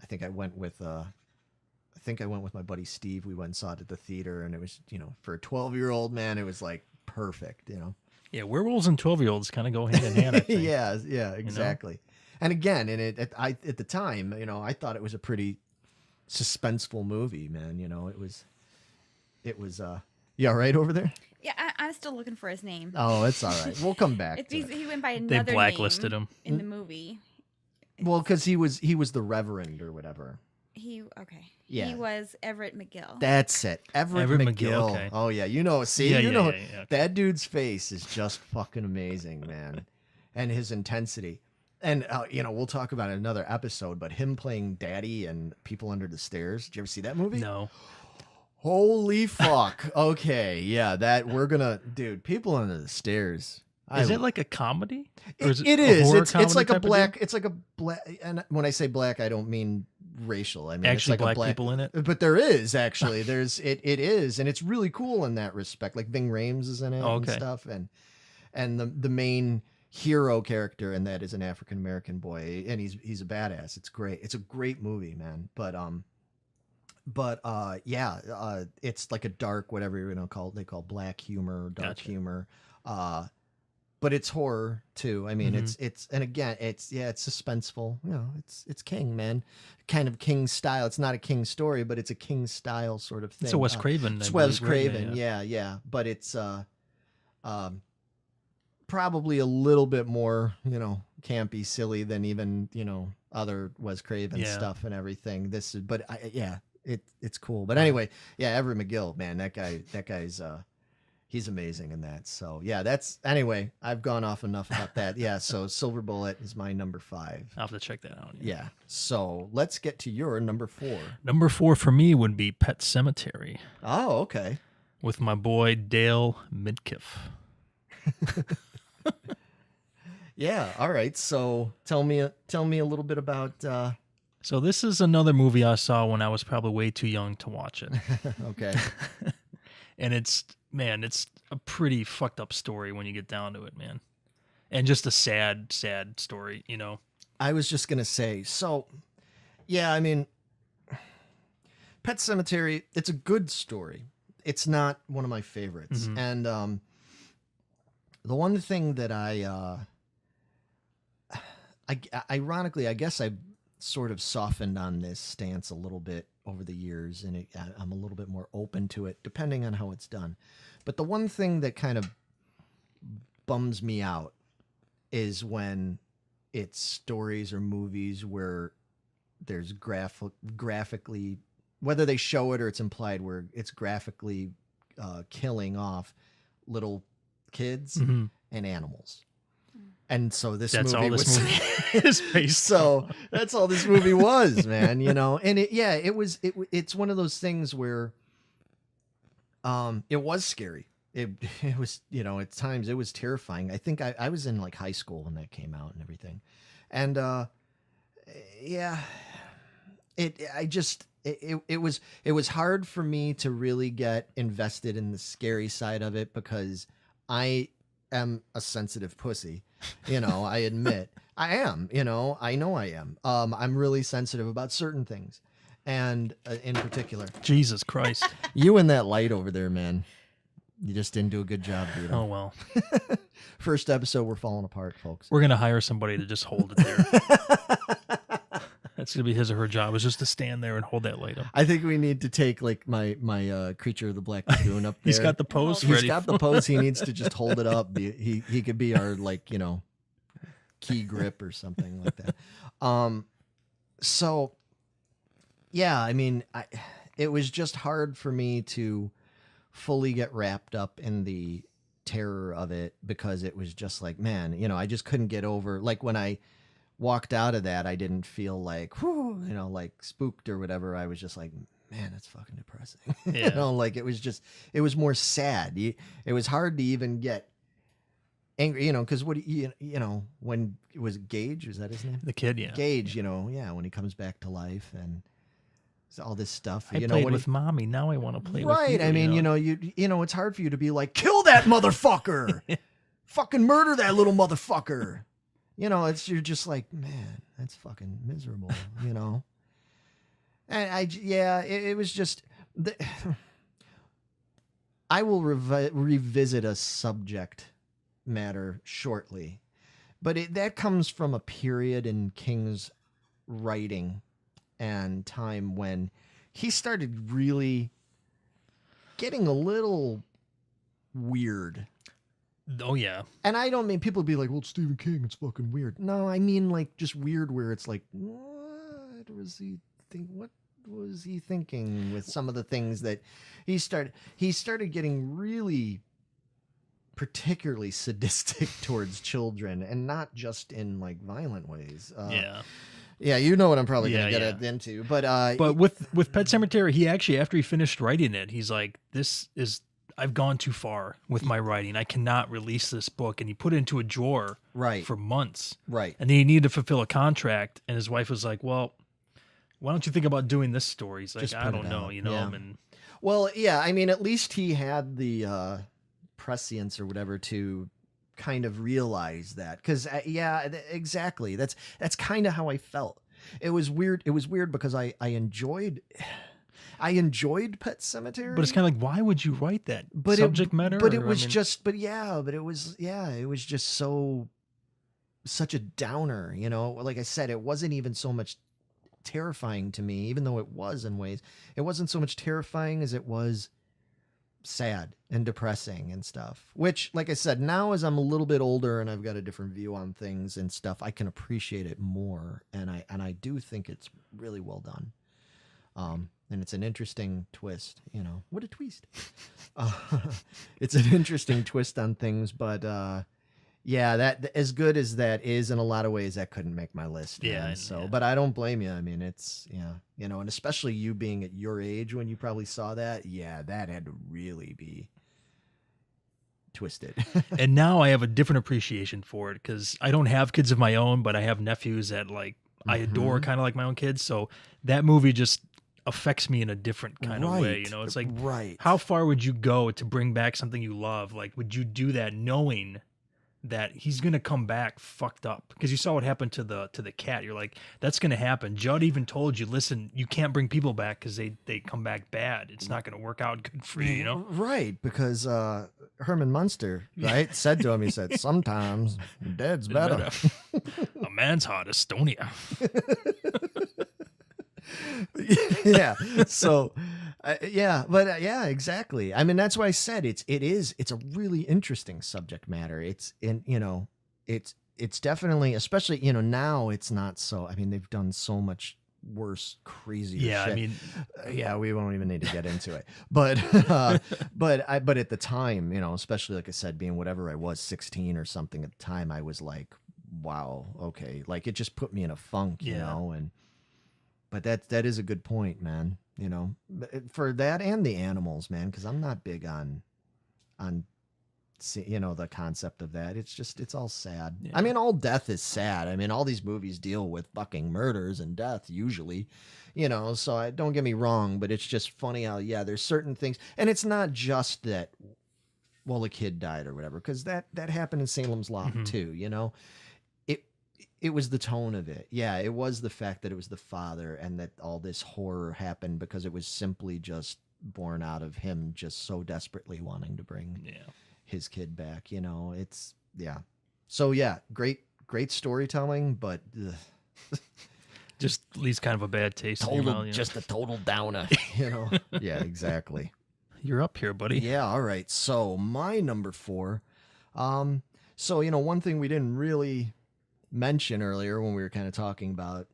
think I went with my buddy Steve. We went and saw it at the theater, and it was, you know, for a 12-year-old man, it was like perfect, you know. Yeah, werewolves and 12-year-olds kind of go hand in hand, I think. yeah, exactly. You know? And again, at the time, you know, I thought it was a pretty suspenseful movie, man. You know, it was you all right over there? Yeah, I'm still looking for his name. Oh, it's all right. We'll come back. He went by another They blacklisted name him in the movie. Well, because he was the Reverend or whatever. Okay. Yeah. He was Everett McGill. That's it. Everett McGill. Okay. Oh yeah, you know. See, yeah, you know, yeah. that dude's face is just fucking amazing, man, and his intensity. And you know, we'll talk about it in another episode. But him playing Daddy and People Under the Stairs. Did you ever see that movie? No. Holy fuck. Okay, yeah, dude, People Under the Stairs. Is it like a comedy? Or is it is. It's like a black. It's like a black. And when I say black, I don't mean racial. I mean actually it's like black people in it. But there is actually. It is, and it's really cool in that respect. Like Ving Rhames is in it and stuff, and the main hero character in that is an African American boy, and he's a badass. It's great. It's a great movie, man. But it's like a dark, whatever you know, they call black humor, dark humor. But it's horror too. I mean, it's and again, it's suspenseful. You know, it's King, man, kind of King style. It's not a King story, but it's a King style sort of thing. It's a Wes Craven. It's Wes Craven, yeah. But it's probably a little bit more, you know, campy, silly than even, you know, other Wes Craven stuff and everything. It's cool. But anyway, yeah, Everett McGill, man, that guy's he's amazing in that. So yeah, anyway, I've gone off enough about that. Yeah. So Silver Bullet is my number 5. I'll have to check that out. Yeah. So let's get to your number 4. Number 4 for me would be Pet Sematary. Oh, okay. With my boy Dale Midkiff. Yeah. All right. So tell me a little bit about, So this is another movie I saw when I was probably way too young to watch it. Okay. And it's a pretty fucked up story when you get down to it, man. And just a sad, sad story, you know. I was just going to say, so, yeah, I mean, Pet Sematary, it's a good story. It's not one of my favorites. Mm-hmm. And the one thing that ironically, I guess I sort of softened on this stance a little bit over the years, and I'm a little bit more open to it, depending on how it's done. But the one thing that kind of bums me out is when it's stories or movies where there's graphically, whether they show it or it's implied, where it's graphically killing off little kids and animals. And so that's all this movie is based. So that's all this movie was, man. You know, and it's one of those things where, it was scary. It was, you know, at times it was terrifying. I think I was in like high school when that came out and everything, and it was hard for me to really get invested in the scary side of it because I am a sensitive pussy. You know, I admit I am, you know I am. I'm really sensitive about certain things. And in particular, Jesus Christ, you and that light over there, man, you just didn't do a good job, dude. Oh, well. First episode, we're falling apart, folks. We're going to hire somebody to just hold it there. That's going to be his or her job, is just to stand there and hold that light up. I think we need to take like my Creature of the Black Lagoon up there. He's got the pose ready. He's got the pose. He needs to just hold it up. He could be our, like, you know, key grip or something like that. So, yeah, I mean, it was just hard for me to fully get wrapped up in the terror of it because it was just like, man, I just couldn't get over, like when I walked out of that, I didn't feel like, whew, like spooked or whatever. I was just like, man, that's fucking depressing. Yeah. Like it was more sad. It was hard to even get angry, because what when it was Gage, was that his name? The kid, yeah. Gage, when he comes back to life and all this stuff. I played with mommy. Now I want to play with you. Right. I mean, it's hard for you to be like, kill that motherfucker. Fucking murder that little motherfucker. You're just like, man, that's fucking miserable, And it was just, I will revisit a subject matter shortly, but that comes from a period in King's writing and time when he started really getting a little weird. Oh, yeah. And I don't mean people be like, well, Stephen King, it's fucking weird. No, I mean like just weird where it's like, what was he thinking with some of the things that he started getting really particularly sadistic towards children, and not just in like violent ways. Yeah, you know what I'm probably going to get into. But with Pet Sematary, he actually, after he finished writing it, he's like, I've gone too far with my writing. I cannot release this book. And he put it into a drawer for months. Right. And then he needed to fulfill a contract. And his wife was like, well, why don't you think about doing this story? He's like, just I don't know, Yeah. And well, yeah, I mean, at least he had the prescience or whatever to kind of realize that. Because, exactly. That's kind of how I felt. It was weird. It was weird because I enjoyed Pet Sematary. But it's kind of like, why would you write that subject matter? But it was just such a downer, like I said, it wasn't even so much terrifying to me, even though it was in ways. It wasn't so much terrifying as it was sad and depressing and stuff, which, like I said, now as I'm a little bit older and I've got a different view on things and stuff, I can appreciate it more. And I do think it's really well done. And it's an interesting twist, what a twist. It's an interesting twist on things, but that as good as that is, in a lot of ways that couldn't make my list. Yeah. But I don't blame you. I mean, it's, and especially you being at your age when you probably saw that. Yeah, that had to really be twisted. And now I have a different appreciation for it because I don't have kids of my own, but I have nephews that I adore, kind of like my own kids. So that movie just affects me in a different kind of way. It's like, how far would you go to bring back something you love? Like, would you do that knowing that he's going to come back fucked up? Because you saw what happened to the cat. You're like, that's going to happen. Judd even told you, listen, you can't bring people back because they come back bad. It's not going to work out good for you, Right, because Herman Munster, right, said to him, he said, sometimes dead's better. A man's heart is stonier. Yeah. So, exactly. I mean, that's why I said it's a really interesting subject matter. It's definitely, especially, now it's not so, I mean, they've done so much worse, crazier shit. I mean, we won't even need to get into it, but at the time, especially like I said, being whatever I was, 16 or something at the time, I was like, wow, okay. Like it just put me in a funk, but that is a good point, man. For that and the animals, man, because I'm not big on the concept of that. It's all sad. Yeah. I mean, all death is sad. I mean, all these movies deal with fucking murders and death usually, so don't get me wrong, but it's just funny how, there's certain things, and it's not just that, well, a kid died or whatever, because that happened in Salem's Lot too, It was the tone of it. Yeah, it was the fact that it was the father and that all this horror happened because it was simply just born out of him just so desperately wanting to bring his kid back. It's, So, great storytelling, but just leaves kind of a bad taste in your mouth. Just a total downer, Yeah, exactly. You're up here, buddy. Yeah, all right. So, my number 4. One thing we didn't really mention earlier when we were kind of talking about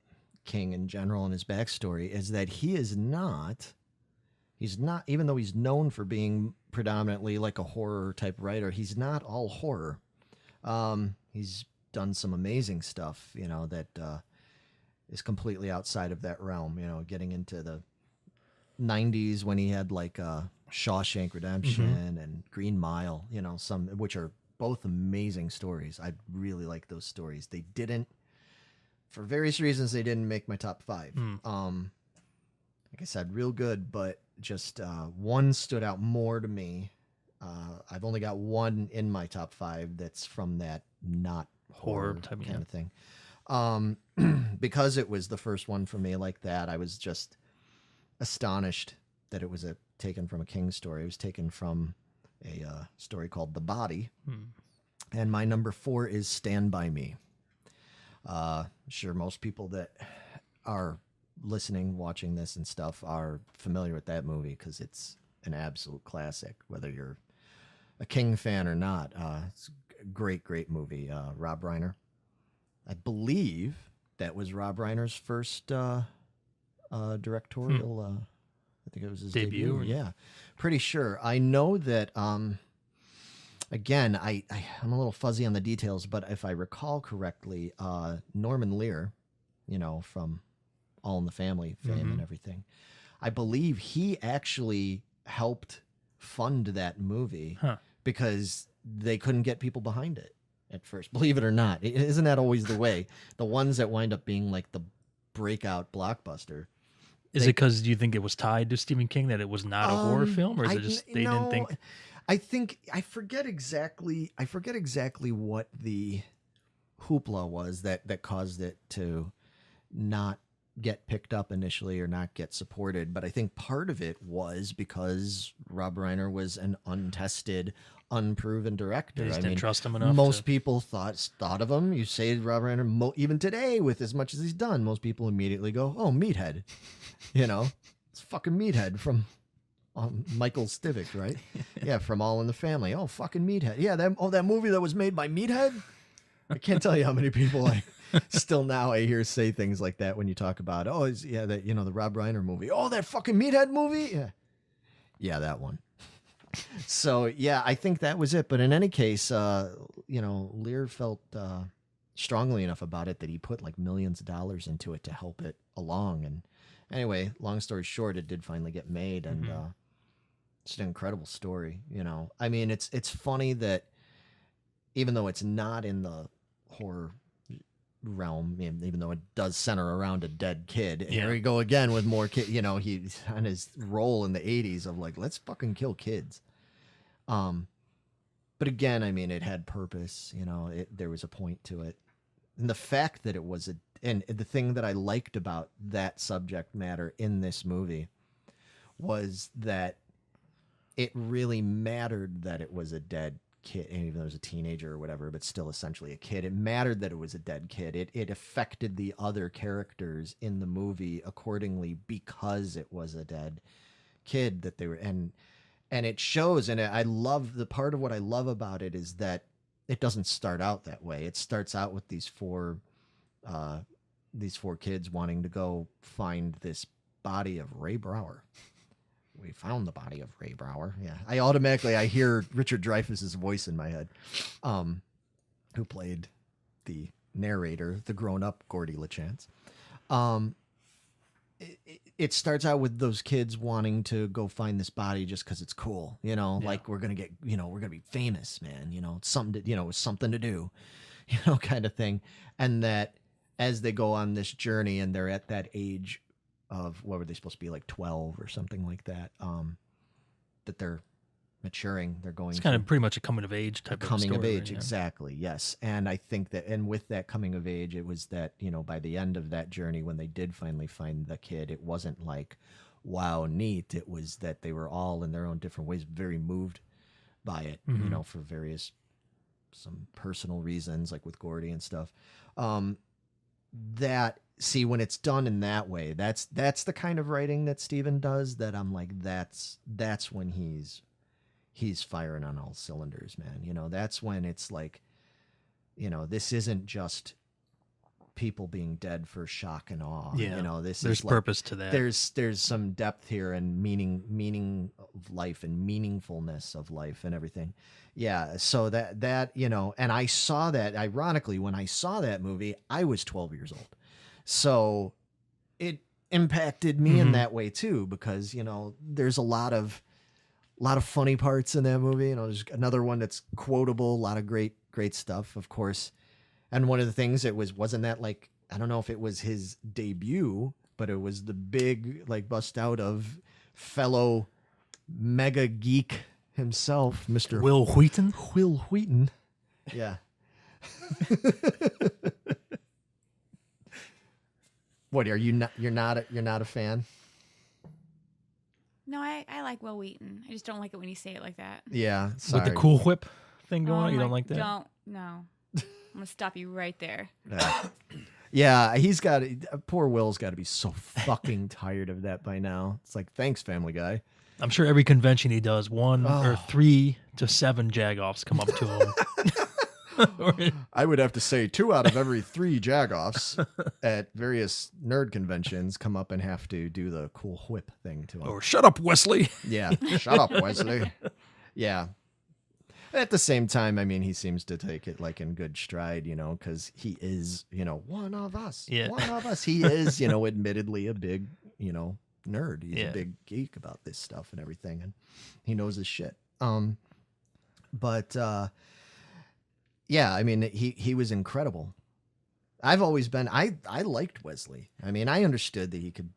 King in general and his backstory is that he's not, even though he's known for being predominantly like a horror type writer, he's not all horror. He's done some amazing stuff, that is completely outside of that realm, getting into the 90s when he had like Shawshank Redemption and Green Mile, some which are both amazing stories. I really like those stories. They didn't, for various reasons, they didn't make my top 5. Like I said, real good, but just one stood out more to me. I've only got one in my top 5 that's from that not horror type kind of thing. Because it was the first one for me like that, I was just astonished that it was taken from a King story. It was taken from a story called The Body. And my number 4 is Stand By Me. Sure, most people that are listening, watching this and stuff are familiar with that movie because it's an absolute classic, whether you're a King fan or not. It's a great, great movie. Rob Reiner. I believe that was Rob Reiner's first directorial, I think it was his debut. Yeah, pretty sure. I know that, again, I'm a little fuzzy on the details, but if I recall correctly, Norman Lear, from All in the Family fame and everything, I believe he actually helped fund that movie because they couldn't get people behind it at first. Believe it or not. Isn't that always the way? The ones that wind up being like the breakout blockbuster. Is it because you think it was tied to Stephen King that it was not a horror film, or is it just they didn't think? I think I forget exactly what the hoopla was that caused it to not get picked up initially or not get supported. But I think part of it was because Rob Reiner was an untested, unproven director. They just didn't trust him enough. Most people thought of him. You say Rob Reiner, even today with as much as he's done, most people immediately go, "Oh, Meathead," it's fucking Meathead from Michael Stivic, right? Yeah, from All in the Family. Oh, fucking Meathead. Yeah, that movie that was made by Meathead. I can't tell you how many people still now I hear say things like that when you talk about, the Rob Reiner movie. Oh, that fucking Meathead movie? Yeah, that one. So, yeah, I think that was it. But in any case, Lear felt strongly enough about it that he put like millions of dollars into it to help it along. And anyway, long story short, it did finally get made, and it's an incredible story. I mean, it's funny that even though it's not in the horror realm, even though it does center around a dead kid, and here we go again with more kid. He's on his role in the 80s of like, let's fucking kill kids. But again, I mean, it had purpose. There was a point to it, and the fact that it was and the thing that I liked about that subject matter in this movie was that it really mattered that it was a dead kid, and even though it was a teenager or whatever, but still essentially a kid. It mattered that it was a dead kid. It affected the other characters in the movie accordingly because it was a dead kid that they were, and it shows. And I love the part of what I love about it is that it doesn't start out that way. It starts out with these four kids wanting to go find this body of Ray Brower. We found the body of Ray Brower. Yeah, I hear Richard Dreyfuss's voice in my head, who played the narrator, the grown-up Gordy LaChance. It starts out with those kids wanting to go find this body just because it's cool, like we're gonna get, we're gonna be famous, man. It's something to, it's something to do, kind of thing. And that as they go on this journey and they're at that age of, what were they supposed to be, like 12 or something like that, that they're maturing, they're going, it's kind of pretty much a coming of age type of coming story, of age, right? exactly, yes. And I think that, and with that coming of age, it was that, by the end of that journey, when they did finally find the kid, it wasn't like, wow, neat. It was that they were all in their own different ways very moved by it, for some personal reasons, like with Gordy and stuff. See, when it's done in that way, that's the kind of writing that Stephen does, that I'm like, that's when he's firing on all cylinders, man. That's when it's like, this isn't just people being dead for shock and awe. Yeah. You know, this There's is like, purpose to that. There's some depth here and meaning of life and meaningfulness of life and everything. Yeah. So that, you know, and I saw that, ironically, when I saw that movie, I was 12 years old. So it impacted me in that way too, because, you know, there's a lot of funny parts in that movie. You know, there's another one that's quotable, a lot of great stuff, of course. And one of the things wasn't that like, I don't know if it was his debut, but it was the big like bust out of fellow mega geek himself, Mr. Will Wheaton. Will Wheaton. Yeah. What are you not? You're not a fan? No, I like Will Wheaton. I just don't like it when you say it like that. Yeah. Sorry. With the Cool Whip thing going on, you don't like that? No. I'm gonna stop you right there. Yeah, he's got poor Will's got to be so fucking tired of that by now. It's like, thanks, Family Guy. I'm sure every convention he does, 1 or 3 to 7 jagoffs come up to him. I would have to say 2 out of every 3 jagoffs at various nerd conventions come up and have to do the cool whip thing to him. Or shut up, Wesley. Yeah, shut up, Wesley. Yeah. At the same time, I mean, he seems to take it like in good stride, you know, because he is, you know, one of us. Yeah. One of us. He is, you know, admittedly a big, you know, nerd. He's Yeah. a big geek about this stuff and everything, and he knows his shit. But yeah, I mean, he was incredible. I've always been, I liked Wesley. I mean, I understood that he could.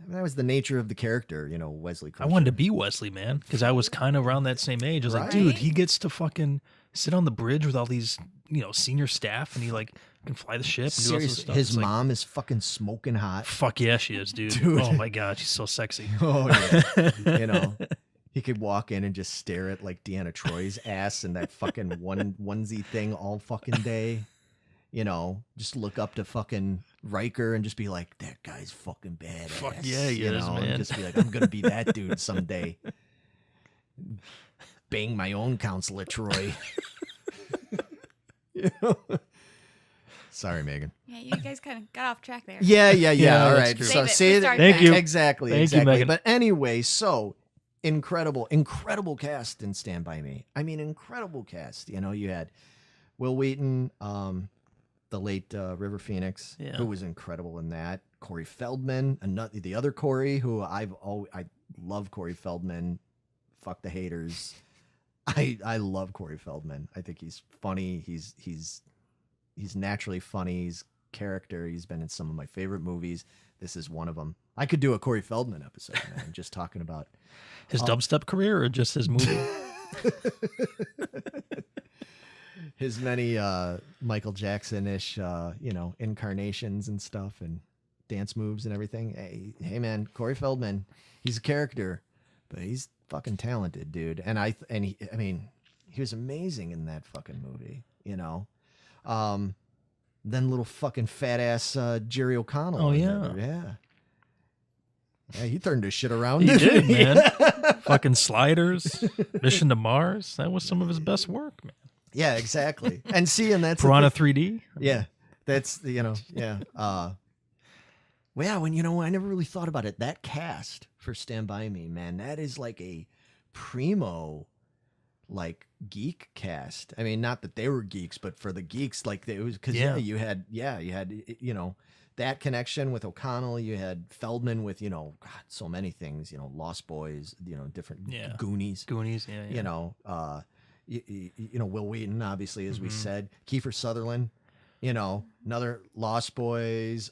That was the nature of the character, you know, Wesley Crusher. I wanted to be Wesley, man, because I was kind of around that same age. I was like, Right. dude, he gets to fucking sit on the bridge with all these, you know, senior staff, and he like can fly the ship and do all this Seriously, stuff. his It's like, mom is fucking smoking hot. fuck yeah, she is, dude. Dude. Oh my god, she's so sexy. Oh yeah, you know, he could walk in and just stare at like Deanna Troy's ass and that fucking onesie thing all fucking day. You know, just look up to fucking Riker and just be like, that guy's fucking badass. Fuck yeah, he you is, know, man. And just be like, I'm gonna be that dude someday. Bang my own counselor, Troy. You know? Sorry, Megan. Yeah, you guys kind of got off track there. Yeah. Yeah, All that's right. true. So Save it say for that. Star Thank Trek. you. Exactly. Thank you, Megan. But anyway, so incredible cast in Stand By Me. I mean, incredible cast. You know, you had Will Wheaton, the late River Phoenix, Yeah. who was incredible in that. Corey Feldman, the other Corey, who I love Corey Feldman. Fuck the haters. I love Corey Feldman. I think he's funny. He's naturally funny. He's character. He's been in some of my favorite movies. This is one of them. I could do a Corey Feldman episode, man, just talking about His dubstep career or just his movie? his many Michael Jackson-ish, you know, incarnations and stuff and dance moves and everything. Hey, man, Corey Feldman, he's a character, but he's fucking talented, dude. And I mean, he was amazing in that fucking movie, you know. Then little fucking fat ass Jerry O'Connell. Oh, in yeah. there. Yeah, he turned his shit around. He didn't did, man. Fucking Sliders, Mission to Mars. That was some of his best work, man. Yeah, exactly. And see, and that's the Piranha thing. 3D. Yeah, that's you know, yeah. Well, yeah, when you know, I never really thought about it. That cast for Stand By Me, man, that is like a primo, like geek cast. I mean, not that they were geeks, but for the geeks, like it was because you had you know that connection with O'Connell. You had Feldman with, you know, God, so many things. You know, Lost Boys. You know, different Goonies. Yeah. You know, you know, Will Wheaton, obviously, as we said, Kiefer Sutherland, you know, another Lost Boys,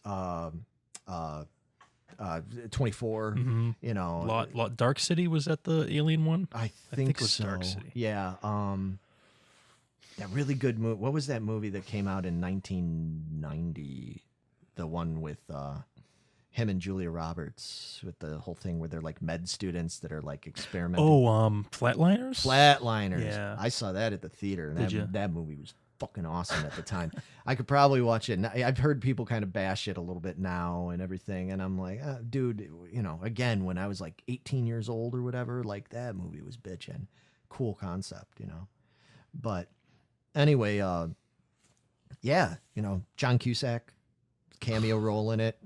24, you know. Dark City, was that the alien one? I think it was so. Dark City. Yeah. That really good movie. What was that movie that came out in 1990? The one with him and Julia Roberts, with the whole thing where they're like med students that are like experimenting. Oh, Flatliners? Flatliners. Yeah. I saw that at the theater. And Did ya? that movie was fucking awesome at the time. I could probably watch it. I've heard people kind of bash it a little bit now and everything. And I'm like, dude, you know, again, when I was like 18 years old or whatever, like that movie was bitchin'. Cool concept, you know. But anyway, yeah, you know, John Cusack, cameo role in it.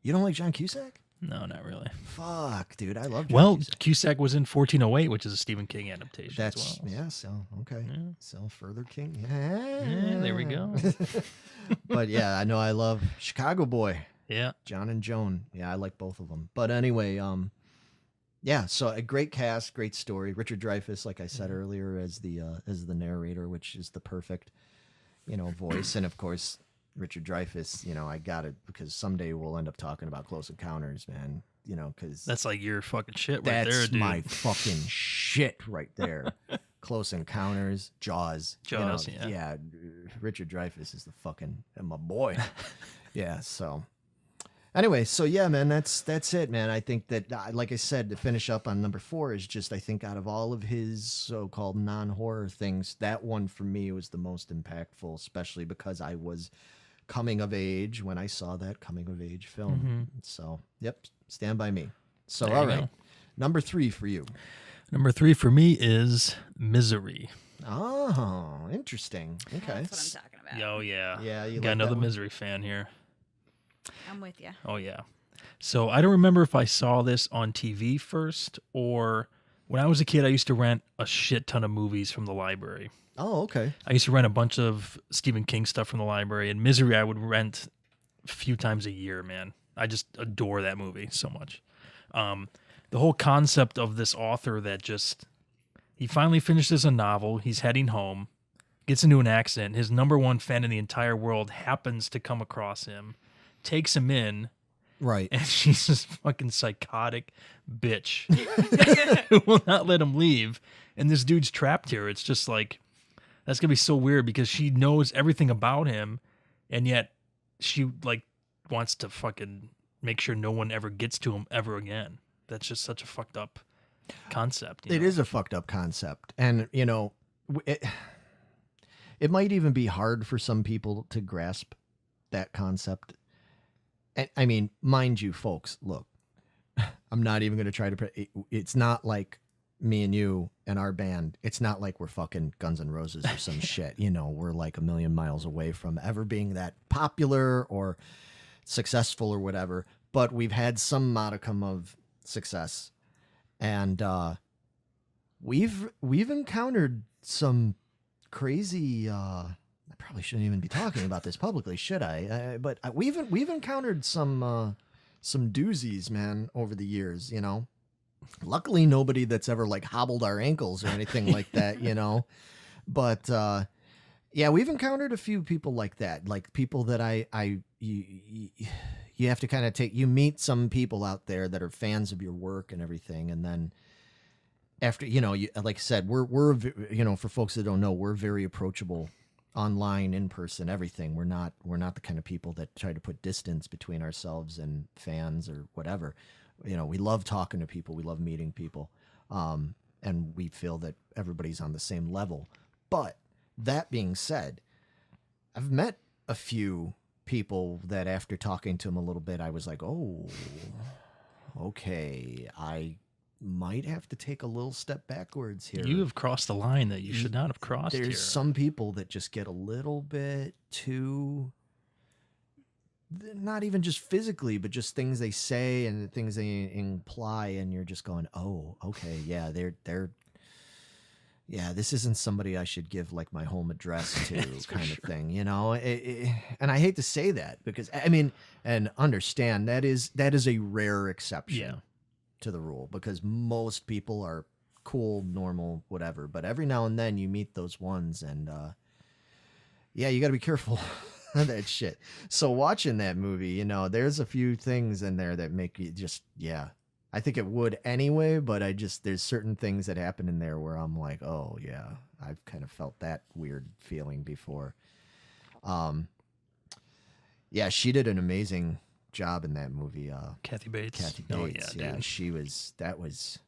You don't like John Cusack? No, not really. Fuck, dude, I love John Well, Cusack. Cusack was in 1408, which is a Stephen King adaptation That's as well. yeah. So okay, Yeah. so further King. Yeah, there we go. But yeah, I know I love Chicago Boy, Yeah. John and Joan. Yeah, I like both of them. But anyway, yeah. So a great cast, great story. Richard Dreyfuss, like I said earlier, as the narrator, which is the perfect, voice, and of course. Richard Dreyfuss, I got it because someday we'll end up talking about Close Encounters, man. Because That's like your fucking shit right there, that's dude. my fucking shit right there. Close Encounters, Jaws, yeah. Richard Dreyfuss is the fucking my boy. Yeah. So anyway, so yeah, man, that's it, man. I think that, like I said, to finish up on number 4 is just, I think out of all of his so-called non-horror things, that one for me was the most impactful, especially because I was coming of age when I saw that coming of age film. Mm-hmm. So, yep, Stand By Me. So, There all you right, go. number 3 for you. Number 3 for me is Misery. Oh, interesting. Okay. That's what I'm talking about. Oh, yeah. Yeah, you Got like another that one? Misery fan here. I'm with you. Oh, yeah. So I don't remember if I saw this on TV first or when I was a kid, I used to rent a shit ton of movies from the library. Oh, okay. I used to rent a bunch of Stephen King stuff from the library, and Misery I would rent a few times a year, man. I just adore that movie so much. The whole concept of this author that he finally finishes a novel, he's heading home, gets into an accident, his number one fan in the entire world happens to come across him, takes him in, Right. and she's this fucking psychotic bitch who will not let him leave. And this dude's trapped here. It's just like, that's going to be so weird because she knows everything about him, and yet she like wants to fucking make sure no one ever gets to him ever again. That's just such a fucked up concept. It is a fucked up concept. And, it might even be hard for some people to grasp that concept. And, I mean, mind you, folks, look, I'm not even going to try to, it's not like me and you and our band. It's not like we're fucking Guns N' Roses or some shit. We're like a million miles away from ever being that popular or successful or whatever. But we've had some modicum of success. And we've encountered some crazy. I probably shouldn't even be talking about this publicly, should I? But we've encountered some doozies, man, over the years. Luckily, nobody that's ever like hobbled our ankles or anything like that. But yeah, we've encountered a few people like that, like people that you have to kind of you meet some people out there that are fans of your work and everything. And then after, like I said, we're, for folks that don't know, we're very approachable online, in person, everything. We're not the kind of people that try to put distance between ourselves and fans or whatever. We love talking to people. We love meeting people. And we feel that everybody's on the same level. But that being said, I've met a few people that after talking to them a little bit, I was like, oh, okay, I might have to take a little step backwards here. You have crossed the line that you should not have crossed here. There's some people that just get a little bit too, not even just physically, but just things they say and things they imply, and you're just going, oh, okay, yeah, yeah, this isn't somebody I should give like my home address to kind of thing, and I hate to say that because I mean, and understand that is a rare exception to the rule because most people are cool, normal, whatever. But every now and then you meet those ones, and yeah, you got to be careful of that shit. So watching that movie, there's a few things in there that make you just, I think it would anyway, but there's certain things that happen in there where I'm like, oh yeah, I've kind of felt that weird feeling before. Yeah, she did an amazing job in that movie. Kathy Bates. Kathy Bates. Oh, yeah, dude. That was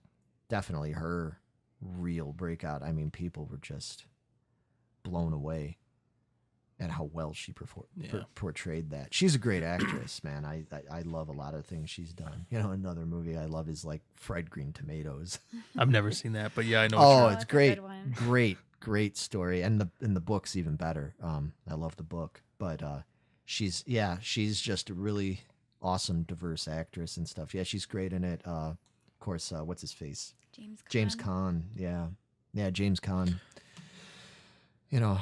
definitely her real breakout. I mean, people were just blown away at how well she portrayed that. She's a great actress, man. I love a lot of things she's done. Another movie I love is like Fried Green Tomatoes. I've never seen that, but yeah, I know. Oh, that's it's a great. good one. Great story. And the book's even better. I love the book, but she's just a really awesome, diverse actress and stuff. Yeah, she's great in it. Of course, what's his face? James Caan. Yeah, James Caan. You know,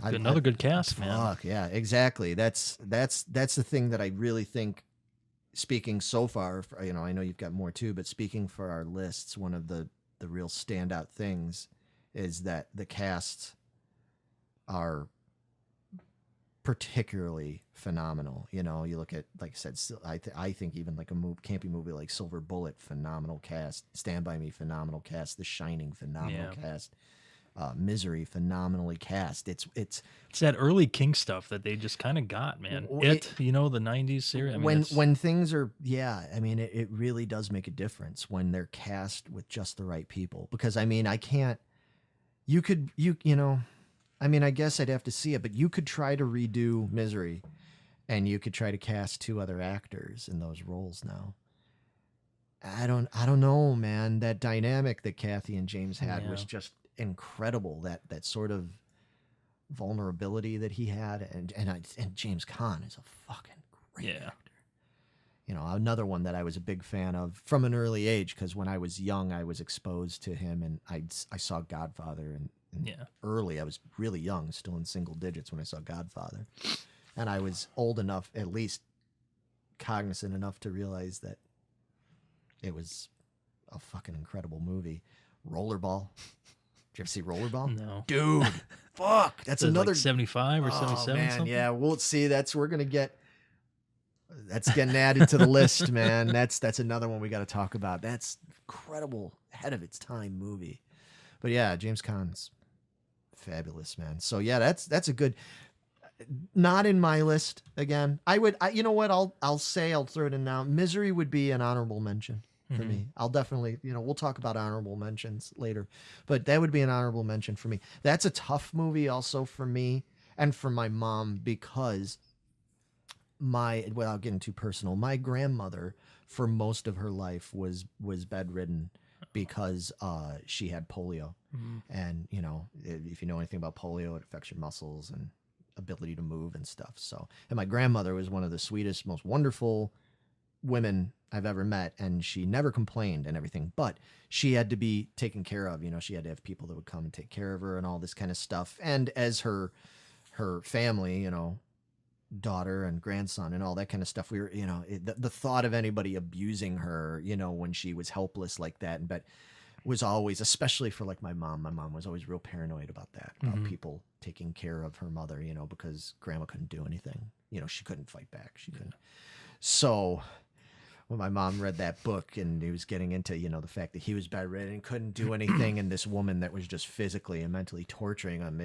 Another good cast, man. Fuck yeah, exactly. That's the thing that I really think. Speaking so far, you know, I know you've got more too, but speaking for our lists, one of the real standout things is that the casts are particularly phenomenal. You know, you look at, like I said, I think even like a campy movie like Silver Bullet, phenomenal cast. Stand By Me, phenomenal cast. The Shining, phenomenal cast. Misery, phenomenally cast. It's that early King stuff that they just kind of got, man. You know, the 90s series. I mean, when things are, I mean, it really does make a difference when they're cast with just the right people. Because I mean, you know, I mean, I guess I'd have to see it, but you could try to redo Misery, and you could try to cast 2 other actors in those roles now. I don't know, man. That dynamic that Kathy and James had was just incredible. That sort of vulnerability that he had, and James Caan is a fucking great actor. You know, another one that I was a big fan of from an early age, because when I was young, I was exposed to him, and I saw Godfather, and early. I was really young, still in single digits when I saw Godfather, and I was old enough, at least cognizant enough, to realize that it was a fucking incredible movie. Rollerball. Did you ever see Rollerball? No. Dude, fuck. That's another... Like 75 or 77 man, something? yeah, we'll see. That's getting added to the list, man. That's another one we got to talk about. That's incredible, ahead of its time movie. But yeah, James Caan's fabulous, man. So yeah, that's a good... Not in my list again. You know what? I'll throw it in now. Misery would be an honorable mention for me. I'll definitely, we'll talk about honorable mentions later, but that would be an honorable mention for me. That's a tough movie also for me and for my mom, because without getting too personal, my grandmother for most of her life was bedridden because she had polio. And, if you know anything about polio, it affects your muscles and ability to move and stuff. So, and my grandmother was one of the sweetest, most wonderful women I've ever met, and she never complained and everything, but she had to be taken care of. She had to have people that would come and take care of her and all this kind of stuff. And as her family, daughter and grandson and all that kind of stuff, we were, the thought of anybody abusing her, when she was helpless like that, but was always, especially for like my mom was always real paranoid about that, about people taking care of her mother, because grandma couldn't do anything. She couldn't fight back. She couldn't. So when my mom read that book and he was getting into, the fact that he was bedridden and couldn't do anything, and this woman that was just physically and mentally torturing him,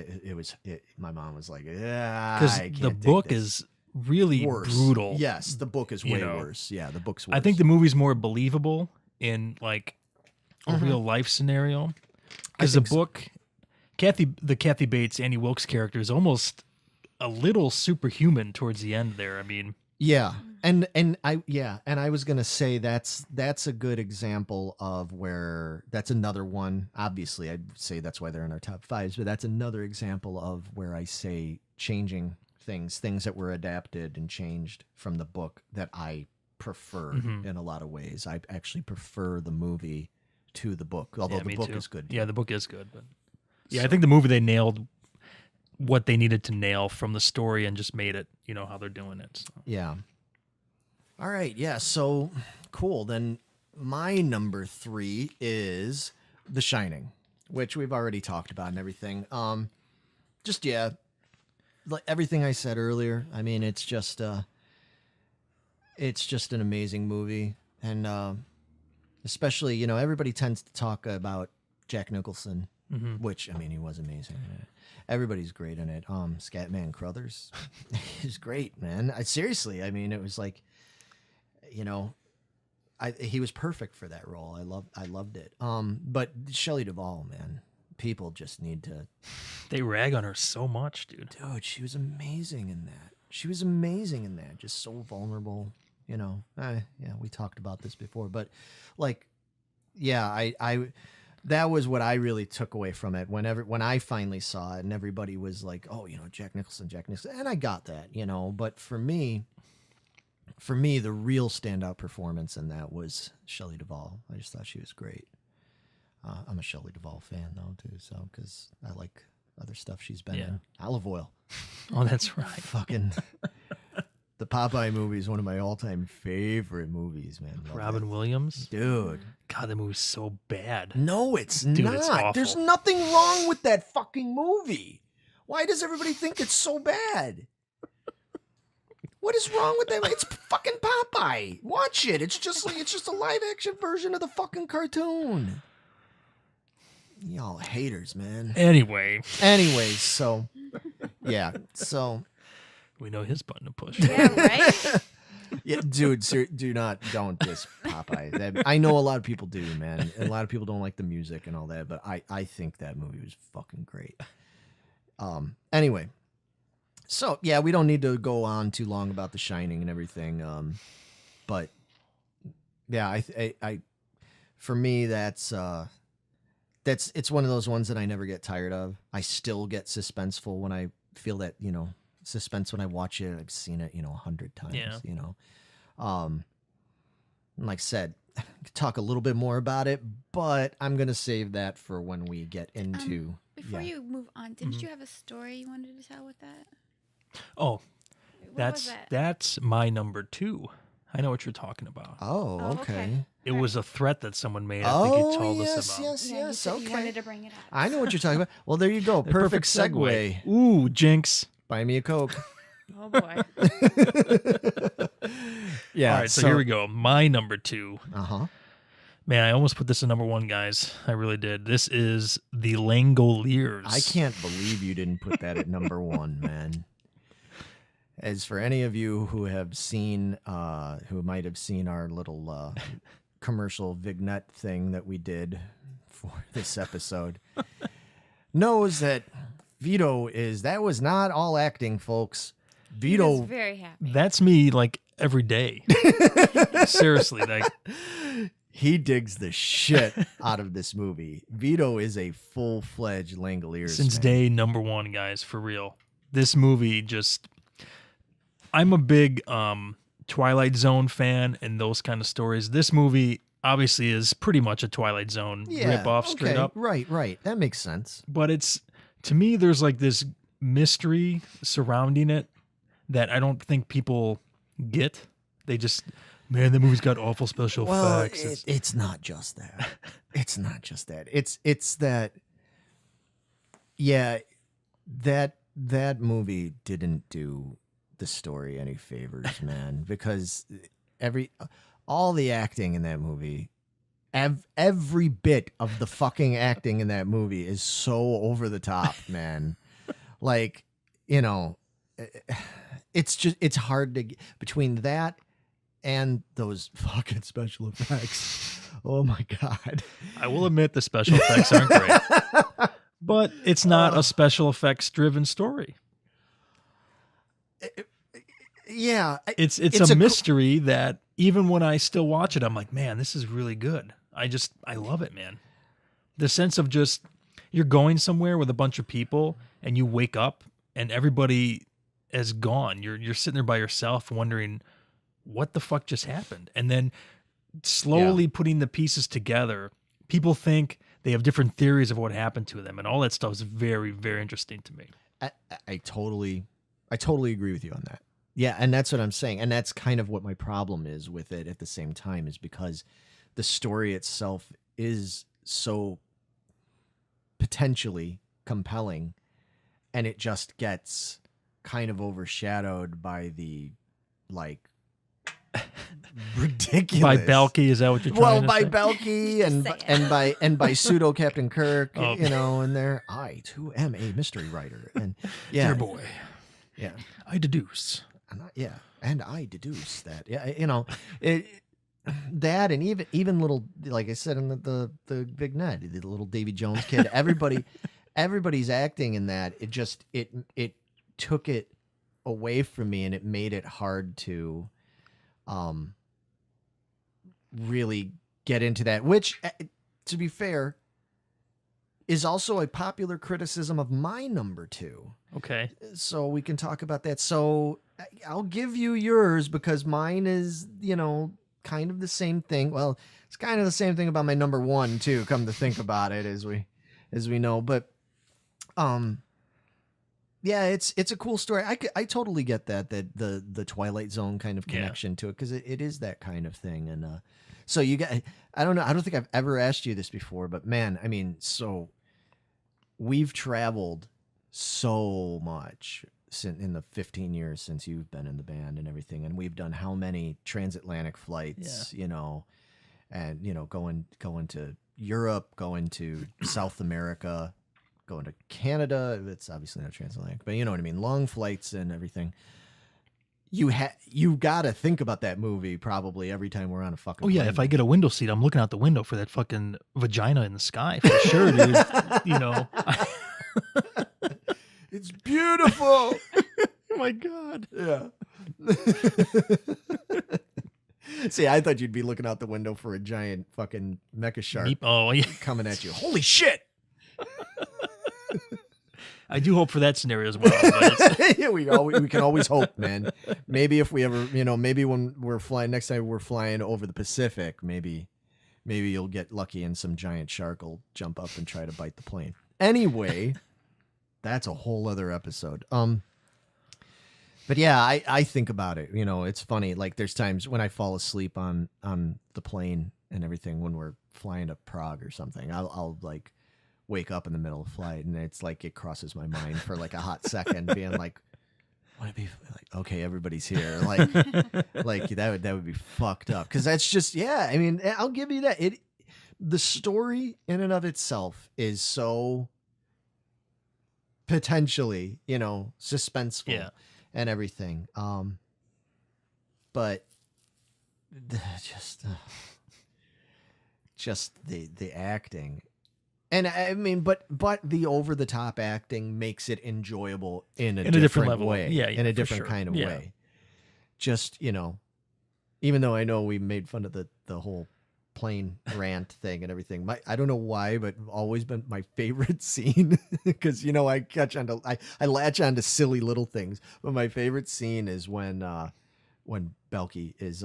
my mom was like, yeah, because the book is really brutal. Yes, the book is way worse. Yeah, the book's worse. I think the movie's more believable in like a real life scenario, because the book, the Kathy Bates, Annie Wilkes character is almost a little superhuman towards the end there. I mean, yeah. And I was going to say that's a good example of where, that's another one. Obviously, I'd say that's why they're in our top 5s, but that's another example of where I say changing things that were adapted and changed from the book that I prefer in a lot of ways. I actually prefer the movie to the book, although the book is good. Yeah, the book is good, but I think the movie, they nailed what they needed to nail from the story and just made it, how they're doing it. So. Yeah. All right. Yeah. So cool. Then my number 3 is The Shining, which we've already talked about and everything. Like everything I said earlier. I mean, it's just an amazing movie. And, especially, everybody tends to talk about Jack Nicholson, which, I mean, he was amazing in it. Everybody's great in it. Scatman Crothers is great, man. Seriously, I mean, it was like, he was perfect for that role. I loved it. But Shelley Duvall, man, people just need to. They rag on her so much, dude. Dude, she was amazing in that. Just so vulnerable. We talked about this before, but like, yeah, that was what I really took away from it. When I finally saw it, and everybody was like, "Oh, Jack Nicholson," and I got that, But for me, the real standout performance in that was Shelley Duvall. I just thought she was great. I'm a Shelley Duvall fan though too, so because I like other stuff she's been in. Olive Oil. Oh, that's right. Fucking the Popeye movie is one of my all-time favorite movies, man. Love Robin that. Williams, Dude. God, that movie's so bad. No, it's Dude, not. it's awful. There's nothing wrong with that fucking movie. Why does everybody think it's so bad? What is wrong with that? It's fucking Popeye. Watch it. It's just a live action version of the fucking cartoon. Y'all haters, man. Anyways, so yeah, so we know his button to push. Yeah, right? yeah, dude, don't diss Popeye. I know a lot of people do, man. And a lot of people don't like the music and all that, but I think that movie was fucking great. Anyway, so yeah, we don't need to go on too long about The Shining and everything. But yeah, I for me it's one of those ones that I never get tired of. I still get suspenseful when I feel that, suspense when I watch it. I've seen it, 100 times, like I said, I could talk a little bit more about it, but I'm going to save that for when we get into. Before you move on, didn't you have a story you wanted to tell with that? Oh, What was that? that's my number 2. I know what you're talking about. Oh, okay. It was a threat that someone made. I think you told us about. Yes, Yeah, you said you wanted okay. to bring it up. I know what you're talking about. Well, there you go. The Perfect segue. Ooh, jinx. Buy me a Coke. Oh boy. Yeah. All right, so here we go. My number 2. Uh-huh. Man, I almost put this in number 1, guys. I really did. This is The Langoliers. I can't believe you didn't put that at number 1, man. As for any of you who have seen, who might have seen our little commercial vignette thing that we did for this episode, knows that Vito that was not all acting, folks. He was Vito, very happy. That's me like every day. Seriously, like he digs the shit out of this movie. Vito is a full-fledged Langoliers since fan. day number 1, guys, for real. This movie just I'm a big Twilight Zone fan and those kind of stories. This movie obviously is pretty much a Twilight Zone rip-off straight up. Right. That makes sense. But to me, there's like this mystery surrounding it that I don't think people get. They just, man, the movie's got awful special effects. It's not just that. It's not just that. It's that. Yeah, that movie didn't do the story any favors, man, because all the acting in that movie, every bit of the fucking acting in that movie is so over the top, man. Like, it's hard to between that and those fucking special effects. Oh my God. I will admit the special effects aren't great, but it's not a special effects driven story. Yeah, it's a mystery that even when I still watch it, I'm like, man, this is really good. I love it, man. The sense of just you're going somewhere with a bunch of people and you wake up and everybody is gone. You're sitting there by yourself wondering what the fuck just happened, and then slowly putting the pieces together. People think they have different theories of what happened to them, and all that stuff is very, very interesting to me. I totally agree with you on that. Yeah, and that's what I'm saying. And that's kind of what my problem is with it at the same time, is because the story itself is so potentially compelling, and it just gets kind of overshadowed by the, like, ridiculous. By Balky, is that what you're trying to say? Balky and by pseudo Captain Kirk, Oh. and there, I too am a mystery writer. And yeah, Dear boy. yeah. I deduce. And I deduce that. Yeah, that, and even little, like I said in the vignette, the little Davy Jones kid, everybody's acting in that. It took it away from me, and it made it hard to really get into that, which, to be fair, is also a popular criticism of my number 2. Okay. So we can talk about that. So I'll give you yours because mine is, kind of the same thing. Well, it's kind of the same thing about my number 1 too, come to think about it, as we know. But yeah, it's a cool story. I totally get that the Twilight Zone kind of connection to it, because it is that kind of thing. And so you got, I don't know, I don't think I've ever asked you this before, but man, I mean, so we've traveled so much in the 15 years since you've been in the band and everything, and we've done how many transatlantic flights, and going to Europe, going to South America, going to Canada. It's obviously not transatlantic, but you know what I mean, long flights and everything. You got to think about that movie probably every time we're on a fucking plane. If I get a window seat, I'm looking out the window for that fucking vagina in the sky for sure, dude. It's beautiful. Oh my God. Yeah. See, I thought you'd be looking out the window for a giant fucking mecha shark coming at you. Holy shit. I do hope for that scenario as well. But yeah, we can always hope, man. Maybe if we ever, maybe when we're flying, next time we're flying over the Pacific, maybe you'll get lucky and some giant shark will jump up and try to bite the plane. Anyway, that's a whole other episode. But yeah, I think about it. It's funny. Like there's times when I fall asleep on the plane and everything when we're flying to Prague or something. I'll like wake up in the middle of flight and it's like it crosses my mind for like a hot second, being like, would it be like, okay, everybody's here, like that would be fucked up, because that's just, yeah, I mean, I'll give you that. The story in and of itself is so potentially, suspenseful and everything. But just the acting. And I mean, but the over the top acting makes it enjoyable in a different level way, in a different kind of way. Just, even though I know we made fun of the whole plane rant thing and everything, I don't know why, but always been my favorite scene, because I latch onto silly little things. But my favorite scene is when Belky is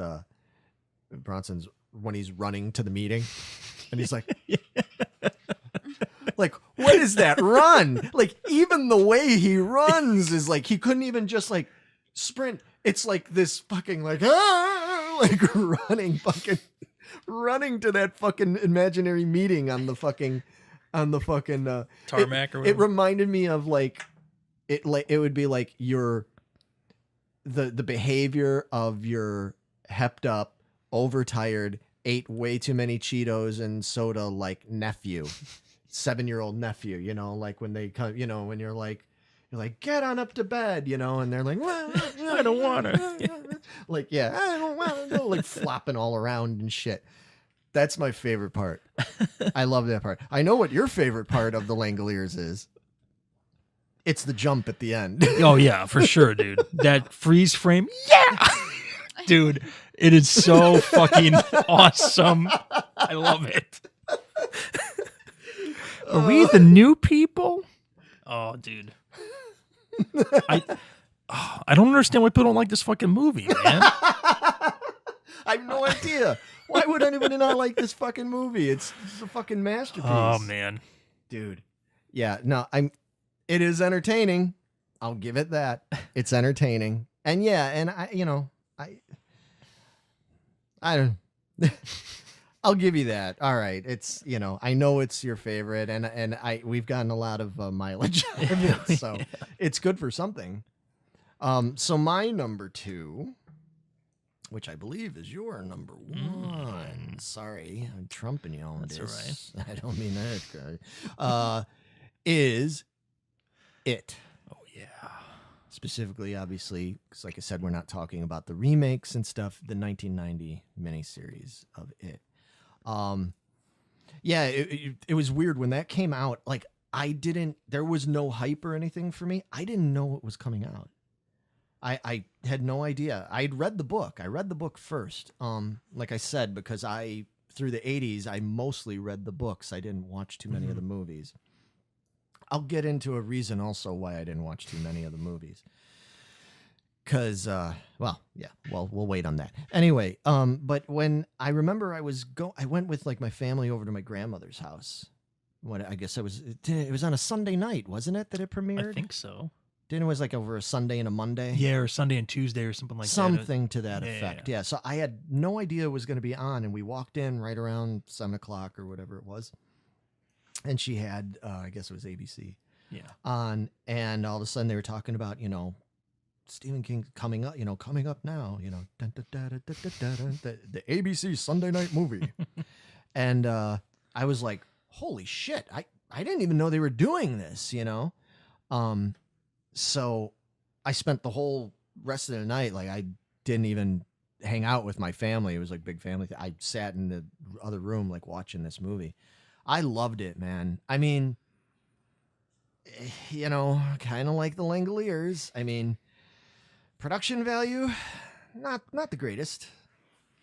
Bronson's, when he's running to the meeting, and he's like. Like, what is that run? Like, even the way he runs is like, he couldn't even just like sprint. It's like this fucking like running to that fucking imaginary meeting on the fucking tarmac or whatever. It reminded me of like it would be like the behavior of your hepped up, overtired, ate way too many Cheetos and soda like nephew. 7-year-old nephew, like when they come, when you're like, get on up to bed, and they're like, well, I don't want to. Like, yeah, I don't want to, like flopping all around and shit. That's my favorite part. I love that part. I know what your favorite part of the Langoliers is. It's the jump at the end. Oh yeah, for sure, dude. That freeze frame. Yeah. Dude, it is so fucking awesome. I love it. Are we the new people? Oh, dude. I don't understand why people don't like this fucking movie, man. I have no idea. Why would anybody not like this fucking movie? It's a fucking masterpiece. Oh, man. Dude. Yeah, no, it is entertaining. I'll give it that. It's entertaining. And yeah, and I don't I'll give you that. All right. It's, I know it's your favorite, and we've gotten a lot of mileage out of it, so it's good for something. So my number 2, which I believe is your number 1. Sorry, I'm trumping you on this. That's all right. I don't mean that, guy. Is It. Oh, yeah. Specifically, obviously, because like I said, we're not talking about the remakes and stuff, the 1990 miniseries of It. Yeah, it was weird when that came out. Like, there was no hype or anything for me. I didn't know it was coming out. I had no idea. I'd read the book. I read the book first. Like I said, because through the 80s, I mostly read the books. I didn't watch too many of the movies. I'll get into a reason also why I didn't watch too many of the movies. Because, we'll wait on that. Anyway, but when I remember I went with like my family over to my grandmother's house. I guess it was on a Sunday night, wasn't it, that it premiered? I think so. Then it was like over a Sunday and a Monday. Yeah, or Sunday and Tuesday or something like that. Something to that effect. Yeah. So I had no idea it was going to be on, and we walked in right around 7:00 or whatever it was. And she had, I guess it was ABC on, and all of a sudden they were talking about, Stephen King coming up now, the ABC Sunday night movie. And I was like, holy shit, I didn't even know they were doing this, So I spent the whole rest of the night, like I didn't even hang out with my family. It was like big family. I sat in the other room, like watching this movie. I loved it, man. I mean, kind of like the Langoliers. I mean, production value, not the greatest.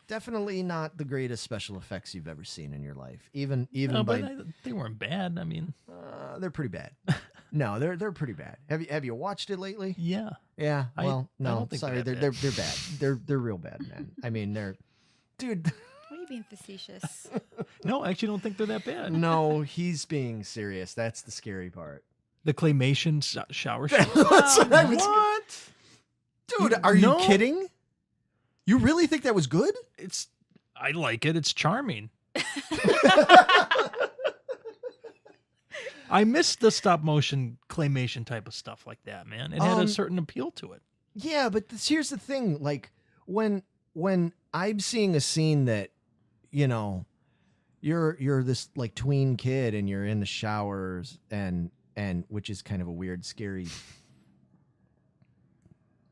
Definitely not the greatest special effects you've ever seen in your life. Even they weren't bad. I mean, they're pretty bad. No, they're pretty bad. Have you watched it lately? Yeah. Yeah. Well, I don't think sorry, they're bad. They're real bad, man. I mean, dude. Why are you being facetious? No, I actually don't think they're that bad. No, he's being serious. That's the scary part. The claymation shower show. That's what I was. Dude, are you kidding? You really think that was good? I like it. It's charming. I miss the stop motion claymation type of stuff like that, man. It had a certain appeal to it. Yeah, but here's the thing. Like when I'm seeing a scene that, you're this like tween kid and you're in the showers and which is kind of a weird, scary.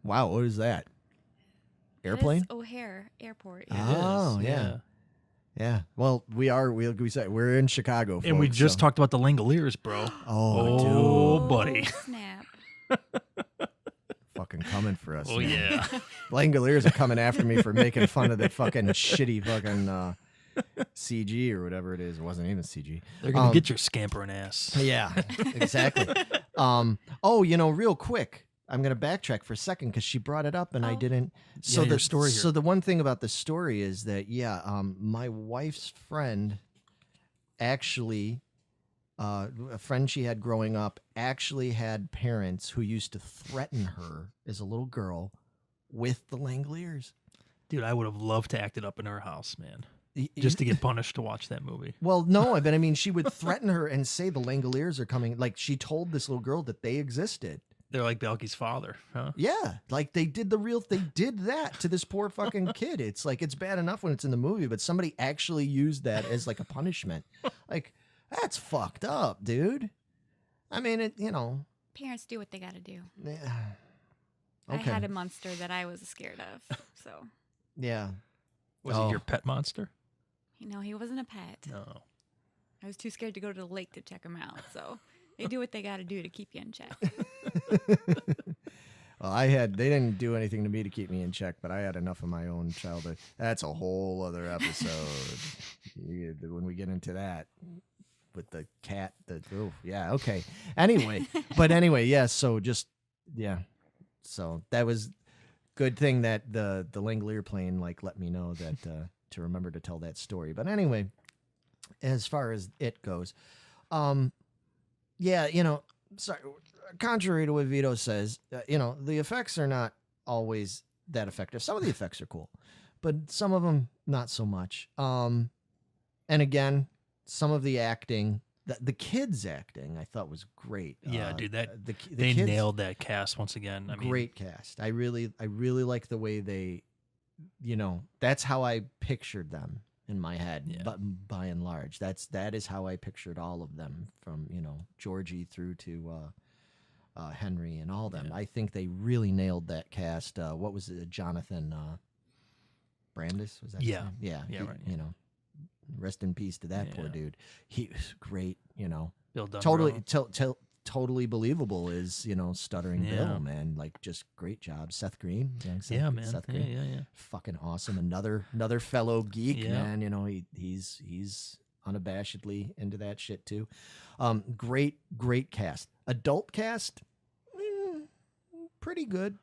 Wow, what is that? Airplane? It's O'Hare Airport. Oh, yeah. Yeah. Well, we said we're in Chicago, folks, and we just talked about the Langoliers, bro. Oh, dude. Buddy. Snap. Fucking coming for us. Oh, man. yeah. Langoliers are coming after me for making fun of the fucking shitty fucking CG or whatever it is. It wasn't even CG. They're going to get your scampering ass. Yeah, exactly. Real quick, I'm going to backtrack for a second because she brought it up and I didn't. So your story here. So the one thing about the story is that, my wife's friend actually, a friend she had growing up actually had parents who used to threaten her as a little girl with the Langoliers. Dude, I would have loved to act it up in her house, man. Just to get punished to watch that movie. Well, no, but I mean, she would threaten her and say the Langoliers are coming. Like, she told this little girl that they existed. They're like Balky's father, huh? Yeah, like they did that to this poor fucking kid. It's like, it's bad enough when it's in the movie, but somebody actually used that as like a punishment. Like, that's fucked up, dude. I mean, Parents do what they got to do. Yeah. I Okay. had a monster that I was scared of, so. Yeah. Was it your pet monster? He wasn't a pet. No. I was too scared to go to the lake to check him out, so they do what they got to do to keep you in check. Well, they didn't do anything to me to keep me in check, but I had enough of my own childhood. That's a whole other episode. When we get into that with the cat, okay. Anyway, yeah. So so that was good thing that the Langolier plane like let me know that to remember to tell that story. But anyway, as far as it goes, sorry. Contrary to what Vito says, the effects are not always that effective. Some of the effects are cool, but some of them not so much. And again, some of the acting, the kids' acting, I thought was great. Yeah, dude, the they kids, nailed that cast once again. I mean, great cast. I really like the way they, that's how I pictured them in my head. Yeah. But by and large, that is how I pictured all of them, from Georgie through to Henry and all them. Yeah. I think they really nailed that cast. What was it? Jonathan Brandis, was that his name? Yeah, right. Rest in peace to that poor dude. He was great. Bill Dunn Totally believable is stuttering Yeah. Bill, man. Like, just great job. Seth Green, Seth man. Green, Yeah. fucking awesome. Another fellow geek, Yeah. man. He's unabashedly into that shit too. Great cast. Adult cast, pretty good.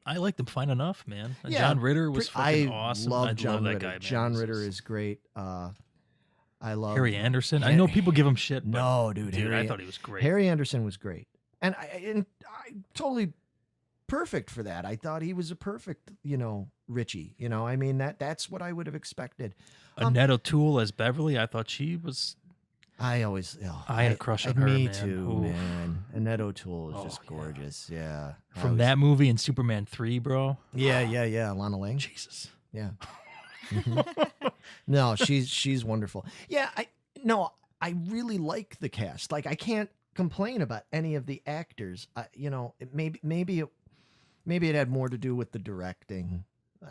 I liked him fine enough, man. Yeah, John Ritter was fucking I awesome. love I John love that Ritter. guy, man. John Ritter is great. I love Harry Anderson. I know people give him shit, but no, dude, I thought he was great. Harry Anderson was great, and I totally perfect for that. I thought he was a perfect, Richie. I mean that's what I would have expected. Annette O'Toole as Beverly. I thought she was. I had a crush on her. Me man. too, Ooh. man. Annette O'Toole is just Yeah. gorgeous. Yeah, From that movie and Superman 3, bro. Yeah. Lana Lang. Jesus. Yeah. Mhm. No, she's wonderful. Yeah, I really like the cast. Like I can't complain about any of the actors. Maybe it had more to do with the directing.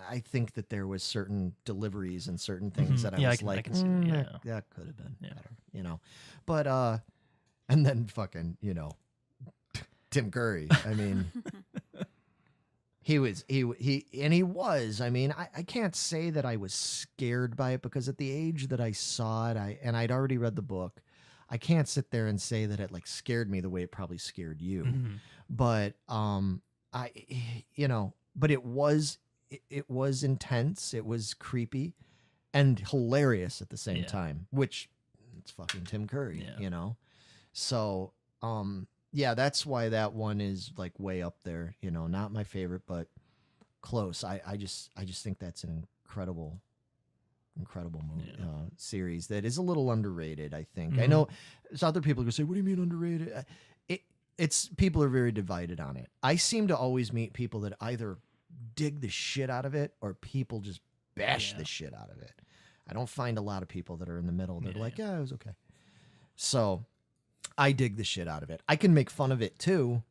I think that there was certain deliveries and certain things that I can see, that could have been better, But and then fucking, Tim Curry. I mean, he was. I mean, I can't say that I was scared by it because at the age that I saw it, I'd already read the book. I can't sit there and say that it like scared me the way it probably scared you. Mm-hmm. But but it was intense. It was creepy and hilarious at the same time, which it's fucking Tim Curry, So, that's why that one is like way up there, not my favorite, but close. I just think that's an incredible movie, series that is a little underrated, I think. Mm-hmm. I know there's other people who say, what do you mean underrated? It's people are very divided on it. I seem to always meet people that either dig the shit out of it or people just bash the shit out of it. I don't find a lot of people that are in the middle. They're like, it was okay. So I dig the shit out of it. I can make fun of it too,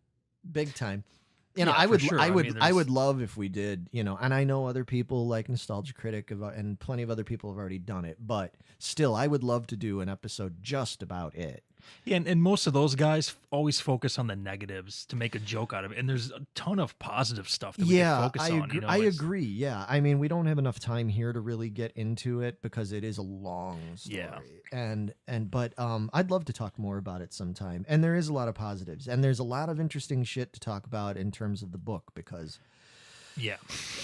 big time. I would love if we did, and I know other people like Nostalgia Critic and plenty of other people have already done it, but still, I would love to do an episode just about it. Yeah, and most of those guys always focus on the negatives to make a joke out of it, and there's a ton of positive stuff that we can focus on. I agree. Yeah, I mean, we don't have enough time here to really get into it because it is a long story. Yeah, but I'd love to talk more about it sometime. And there is a lot of positives, and there's a lot of interesting shit to talk about in terms of the book because. Yeah.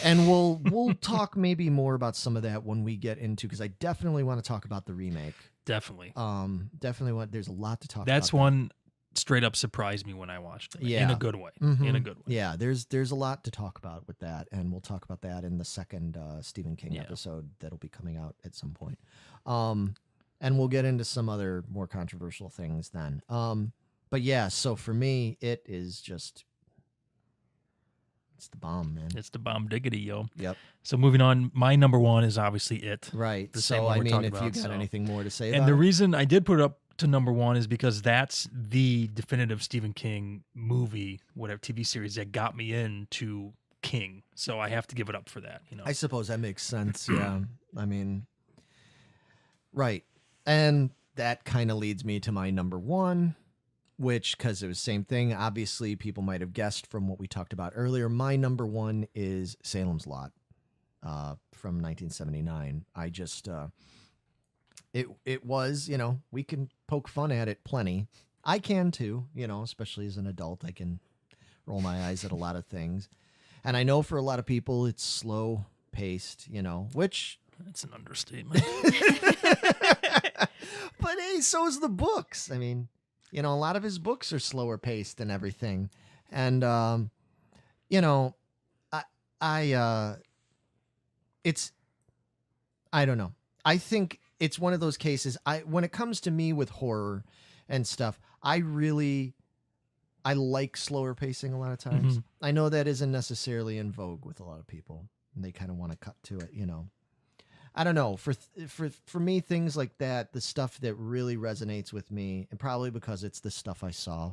And we'll talk maybe more about some of that when we get into, because I definitely want to talk about the remake. Definitely. There's a lot to talk about. That's one straight up surprised me when I watched it. In a good way. Mm-hmm. In a good way. Yeah, there's a lot to talk about with that, and we'll talk about that in the second Stephen King episode that'll be coming out at some point. And we'll get into some other more controversial things then. But yeah, so for me, it is just it's the bomb, man. It's the bomb diggity, yo. Yep. So moving on, my number one is obviously It. Right. The so same one I we're mean, talking if you about, got anything more to say and about the it? reason I did put it up to number one is because that's the definitive Stephen King movie, whatever TV series that got me into King. So I have to give it up for that. I suppose that makes sense. Yeah. I mean, right. And that kind of leads me to my number one, which, because it was the same thing, obviously people might have guessed from what we talked about earlier. My number one is Salem's Lot from 1979. I just, it was, we can poke fun at it plenty. I can too, especially as an adult. I can roll my eyes at a lot of things. And I know for a lot of people it's slow paced, which... That's an understatement. But hey, so is the books. I mean... a lot of his books are slower paced and everything. And, I don't know. I think it's one of those cases. When it comes to me with horror and stuff, I like slower pacing a lot of times. Mm-hmm. I know that isn't necessarily in vogue with a lot of people, and they kind of want to cut to it, I don't know. For me, things like that, the stuff that really resonates with me, and probably because it's the stuff I saw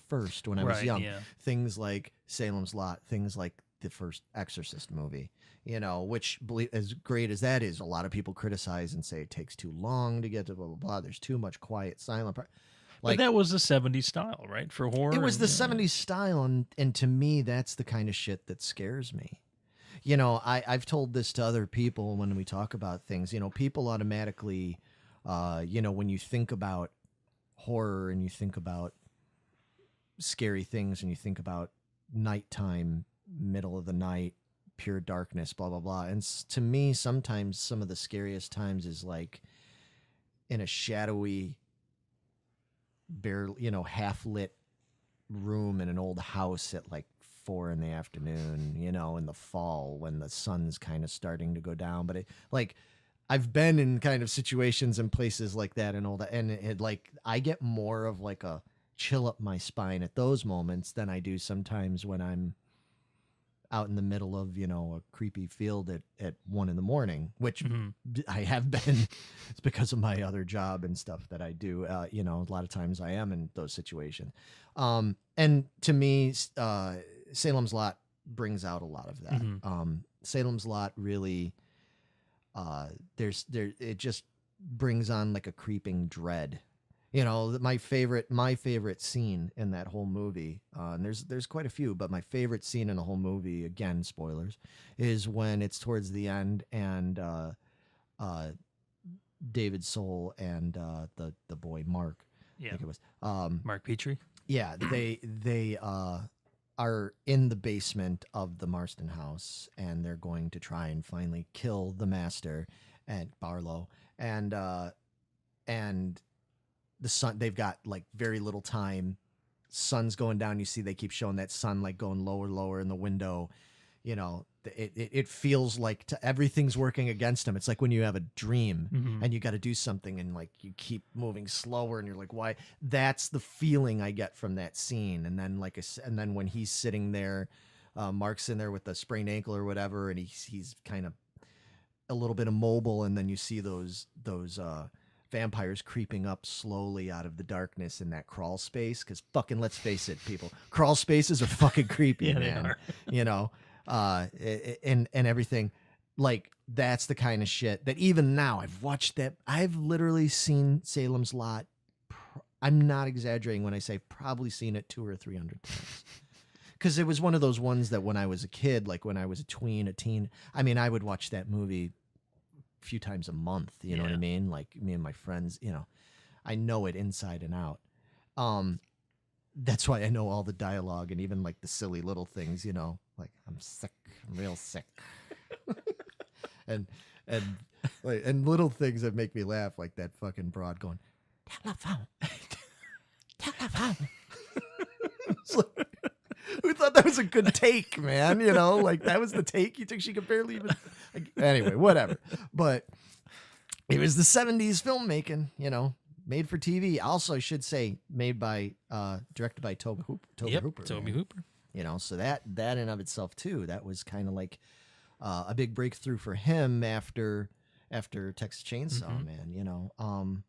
first when I was young. Yeah. Things like Salem's Lot, things like the first Exorcist movie, which, as great as that is, a lot of people criticize and say it takes too long to get to blah, blah, blah. There's too much quiet, silent part. But that was the 70s style, right? For horror. It was the 70s style, and to me, that's the kind of shit that scares me. I've told this to other people when we talk about things. People automatically When you think about horror and you think about scary things and you think about nighttime, middle of the night, pure darkness, blah, blah, blah. And to me, sometimes some of the scariest times is like in a shadowy, barely, half lit room in an old house at like 4 PM, in the fall when the sun's kind of starting to go down. But I've been in kind of situations and places like that and I get more of like a chill up my spine at those moments than I do sometimes when I'm out in the middle of, a creepy field at 1 AM, which I have been. It's because of my other job and stuff that I do. A lot of times I am in those situations. And to me, Salem's Lot brings out a lot of that. Salem's Lot really, it just brings on like a creeping dread. My favorite scene in that whole movie, and there's quite a few, but my favorite scene in the whole movie, again, spoilers, is when it's towards the end and David Soul and the boy Mark, I think it was Mark Petrie. Yeah, they are in the basement of the Marston house, and they're going to try and finally kill the master and Barlow, and the sun, they've got like very little time. Sun's going down. You see, they keep showing that sun like going lower in the window. It feels like everything's working against them. It's like when you have a dream and you got to do something and like you keep moving slower and you're like, why? That's the feeling I get from that scene. And then and when he's sitting there, Mark's in there with a sprained ankle or whatever, and he's kind of a little bit immobile, and then you see those vampires creeping up slowly out of the darkness in that crawl space. Because fucking, let's face it, people, crawl spaces are fucking creepy, man. They are. And everything. Like, that's the kind of shit that even now I've literally seen Salem's Lot. I'm not exaggerating when I say probably seen it 200 or 300 times. Because it was one of those ones that when I was a kid, like when I was a teen, I would watch that movie few times a month, you know what I mean? Like me and my friends, I know it inside and out. That's why I know all the dialogue and even like the silly little things, like I'm sick, I'm real sick. and little things that make me laugh, like that fucking broad going, telephone. It's like, who thought that was a good take, man? Like that was the take you took. She could barely even. Anyway, whatever. But it was the 70s filmmaking, made for TV. Also, I should say, directed by Tobe Hooper. Tobe Hooper. So that in and of itself too, that was kind of like a big breakthrough for him after Texas Chainsaw Man.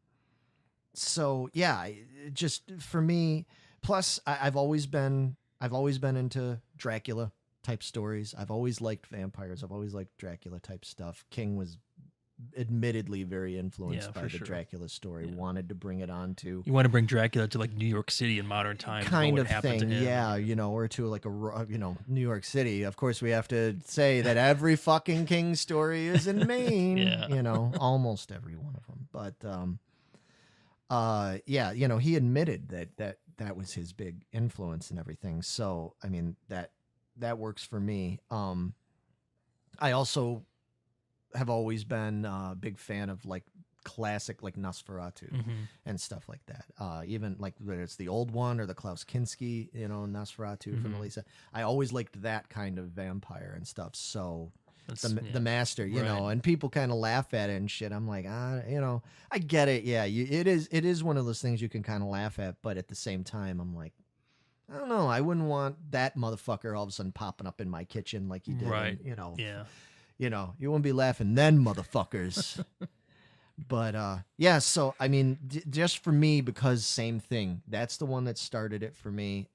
So yeah, just for me. Plus, I've always been into Dracula type stories. I've always liked vampires. I've always liked Dracula type stuff. King was admittedly very influenced by the Dracula story. Wanted to bring it on to. You want to bring Dracula to like New York City in modern times, kind of thing, yeah. Or to like New York City. Of course, we have to say that every fucking King story is in Maine. Almost every one of them. But he admitted that was his big influence and everything. So, that works for me. I also have always been a big fan of like classic, like Nosferatu and stuff like that. Even like whether it's the old one or the Klaus Kinski, Nosferatu from Elisa. I always liked that kind of vampire and stuff. So the master, and people kind of laugh at it and shit. I'm like, I get it. Yeah, it is one of those things you can kind of laugh at, but at the same time, I'm like, I don't know. I wouldn't want that motherfucker all of a sudden popping up in my kitchen like you did. Right. You wouldn't be laughing then, motherfuckers. But so just for me, because same thing. That's the one that started it for me.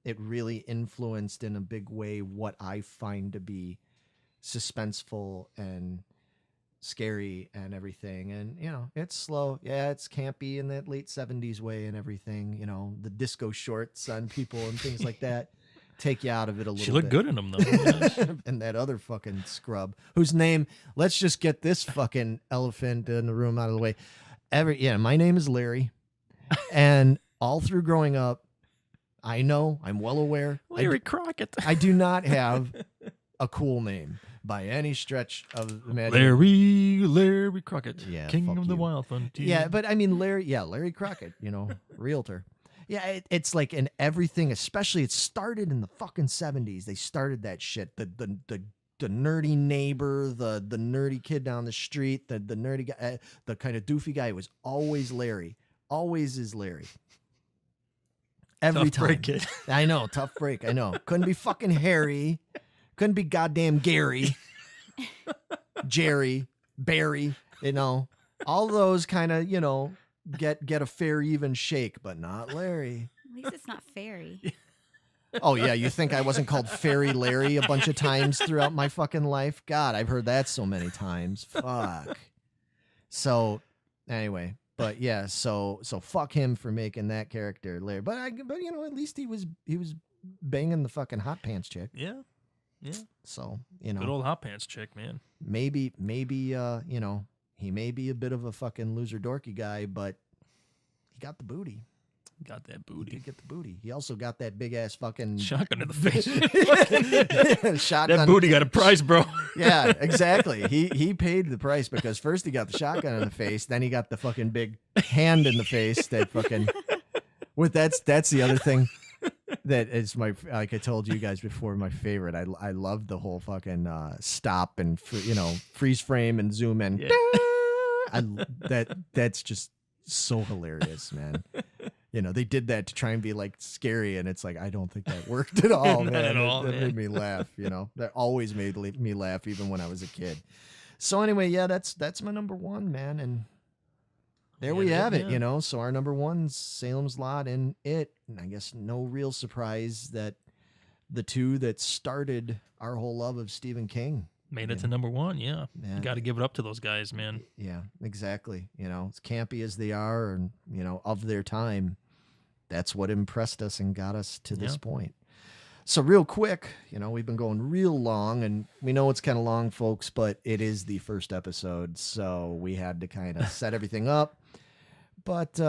It really influenced in a big way what I find to be suspenseful and scary and everything. And it's slow, it's campy in that late 70s way and everything. The disco shorts on people and things like that take you out of it a little bit. She looked good in them though. And that other fucking scrub whose name, let's just get this fucking elephant in the room out of the way, My name is Larry. And all through growing up, I'm well aware. Larry Crockett. I do not have a cool name by any stretch of the imagination. Larry Crockett. Yeah, King fuck of the you. Wild Frontier. Yeah, but I mean, Larry Crockett, realtor. Yeah, it's like in everything, especially it started in the fucking 70s. They started that shit. The nerdy neighbor, the nerdy kid down the street, the nerdy guy, the kind of doofy guy. It was always Larry. Always is Larry. Every Tough time. break, kid. I know, tough break. I know. Couldn't be fucking Harry. Couldn't be goddamn Gary. Jerry, Barry, all those kind of, get a fair even shake, but not Larry. At least it's not fairy. Oh yeah, you think I wasn't called Fairy Larry a bunch of times throughout my fucking life? God, I've heard that so many times. Fuck. So, anyway, but yeah, so fuck him for making that character Larry. But at least he was banging the fucking hot pants chick. Yeah. So, Good old hot pants chick, man. maybe he may be a bit of a fucking loser dorky guy, but he got the booty. Got that He booty. did get the booty. He also got that big ass fucking Shotgun in the face. shotgun. That booty got a price, bro. Yeah, exactly. He paid the price because first he got the shotgun in the face, then he got the fucking big hand in the face. That fucking that's the other thing that is like I told you guys before, my favorite. I love the whole fucking stop and freeze frame and zoom in. Yeah. That's just so hilarious, man. They did that to try and be like scary, and it's like I don't think that worked at all, Not man. at all, That man. made me laugh. That always made me laugh, even when I was a kid. So anyway, yeah, that's my number one, man, and there we have it. Yeah. So our number one's Salem's Lot and It, and I guess no real surprise that the two that started our whole love of Stephen King Made it to number one, yeah. Yeah. You got to give it up to those guys, man. Yeah, exactly. As campy as they are, and of their time, that's what impressed us and got us to this point. So real quick, we've been going real long, and we know it's kind of long, folks, but it is the first episode, so we had to kind of set everything up. But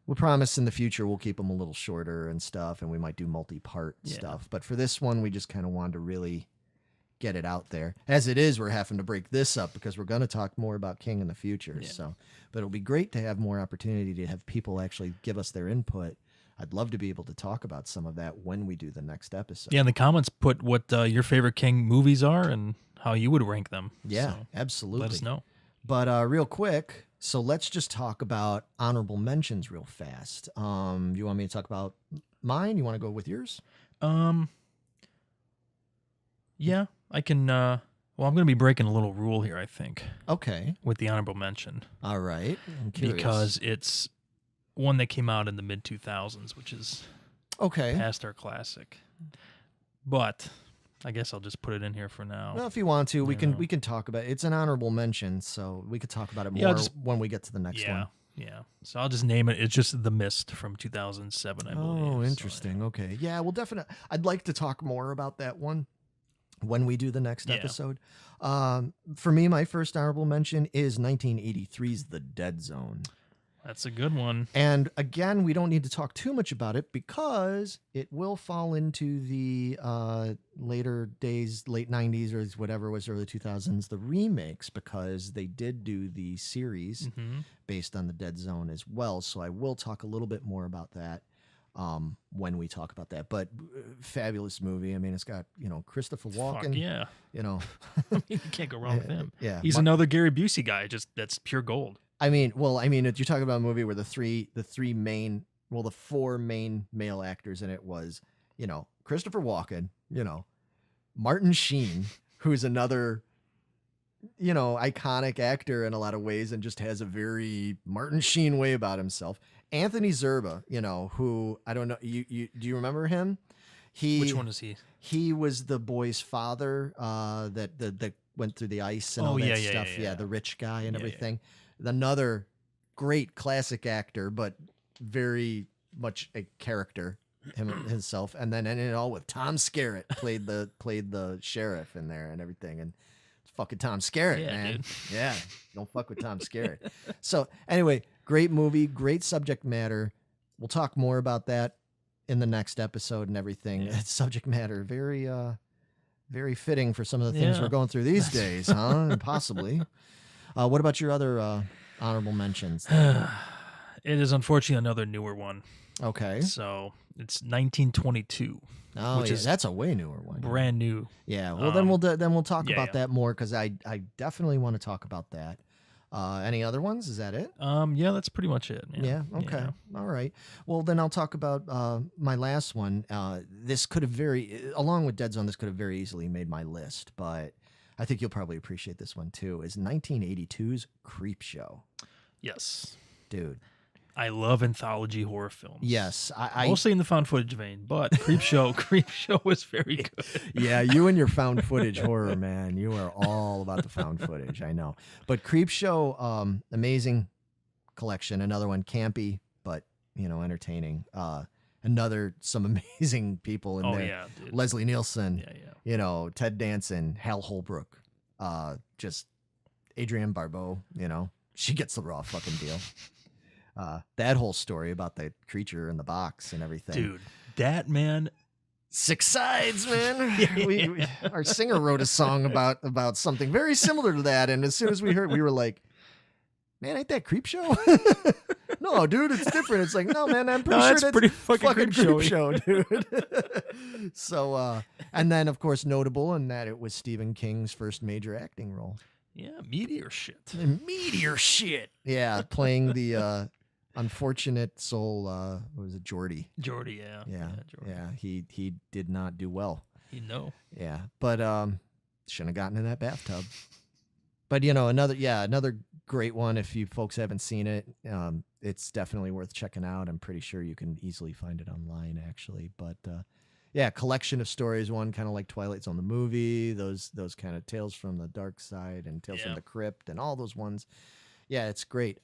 we promise in the future we'll keep them a little shorter and stuff, and we might do multi-part stuff. But for this one, we just kind of wanted to really get it out there. As it is, we're having to break this up because we're going to talk more about King in the future. Yeah. So, but it'll be great to have more opportunity to have people actually give us their input. I'd love to be able to talk about some of that when we do the next episode. Yeah, in the comments, put what your favorite King movies are and how you would rank them. Yeah, So absolutely. let us know. But real quick, so let's just talk about honorable mentions real fast. You want me to talk about mine? You want to go with yours? Yeah, I can. Well, I'm going to be breaking a little rule here, I think, Okay. with the honorable mention. All right. I'm curious. Because it's one that came out in the mid 2000s, which is Okay. past our classic. But I guess I'll just put it in here for now. Well, if you want to, we Yeah. can talk about it. It's an honorable mention, so we could talk about it more Yeah, just- when we get to the next yeah, one. yeah. So I'll just name it. It's just The Mist from 2007, I believe. Oh, So, interesting. Okay. Yeah, well, definitely. I'd like to talk more about that one when we do the next Yeah. episode. For me, my first honorable mention is 1983's The Dead Zone. That's a good one. And again, we don't need to talk too much about it because it will fall into the later days, late 90s or whatever was early 2000s, the remakes, because they did do the series Hmm. based on The Dead Zone as well. So I will talk a little bit more about that when we talk about that. But fabulous movie. I mean, it's got, Christopher Walken. Fuck yeah. You can't go wrong with him. Yeah. He's another Gary Busey guy. Just that's pure gold. If you're talking about a movie where the four main male actors in it was, Christopher Walken, Martin Sheen, who's another, iconic actor in a lot of ways and just has a very Martin Sheen way about himself. Anthony Zerba, who I don't know, do you remember him? Which one is he? He was the boy's father that went through the ice and all that stuff. Yeah, the rich guy and everything. Another great classic actor, but very much a character himself. And then ended it all with Tom Skerritt played the sheriff in there and everything. And it's fucking Tom Skerritt, man. Dude. Yeah, don't fuck with Tom Skerritt. So anyway, Great movie, great subject matter. We'll talk more about that in the next episode and everything. Yeah. Subject matter, very fitting for some of the things Yeah. we're going through these days, huh? Possibly. What about your other honorable mentions? It is unfortunately another newer one. Okay. So it's 1922. Oh, which yeah, is that's a way newer one. brand new. Yeah. Well, then we'll talk yeah, about yeah. that more because I definitely want to talk about that. Any other ones? Is that it? Yeah, that's pretty much it. Yeah. Okay. Yeah. All right. Well, then I'll talk about my last one. This could have along with Dead Zone, this could have very easily made my list, but I think you'll probably appreciate this one too. Is 1982's Creepshow. Yes. Dude. I love anthology horror films. Yes. I Mostly in the found footage vein, but Creepshow was very good. Yeah, you and your found footage horror, man. You are all about the found footage, I know. But Creepshow, amazing collection. Another one, campy, but, entertaining. Some amazing people in Oh, there. yeah, dude. Leslie Nielsen, Yeah. Ted Danson, Hal Holbrook, just Adrienne Barbeau, she gets the raw fucking deal. That whole story about the creature in the box and everything. Dude, that man. Six sides, man. Our singer wrote a song about something very similar to that, and as soon as we heard, we were like, "Man, ain't that Creepshow?" No, dude, it's different. It's like, no, man, I'm pretty sure that's pretty fucking Creepshow, dude. So, and then of course notable in that it was Stephen King's first major acting role. Yeah, meteor shit. Meteor shit. Yeah, playing the unfortunate soul. What was it, Geordie? Geordie, yeah. Yeah. Geordie. He did not do well. Yeah, but shouldn't have gotten in that bathtub. But another great one. If you folks haven't seen it, it's definitely worth checking out. I'm pretty sure you can easily find it online, actually. But collection of stories. One kind of like Twilight Zone the movie. Those kind of Tales from the Dark Side and Tales from the Crypt and all those ones. Yeah, it's great.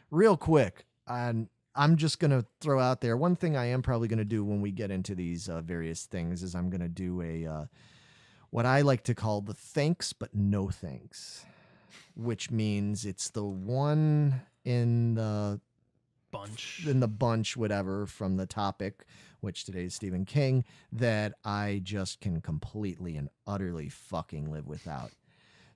Real quick, I'm just gonna throw out there one thing I am probably gonna do when we get into these various things is I'm gonna do a what I like to call the thanks but no thanks, which means it's the one in the bunch, whatever, from the topic, which today is Stephen King, that I just can completely and utterly fucking live without.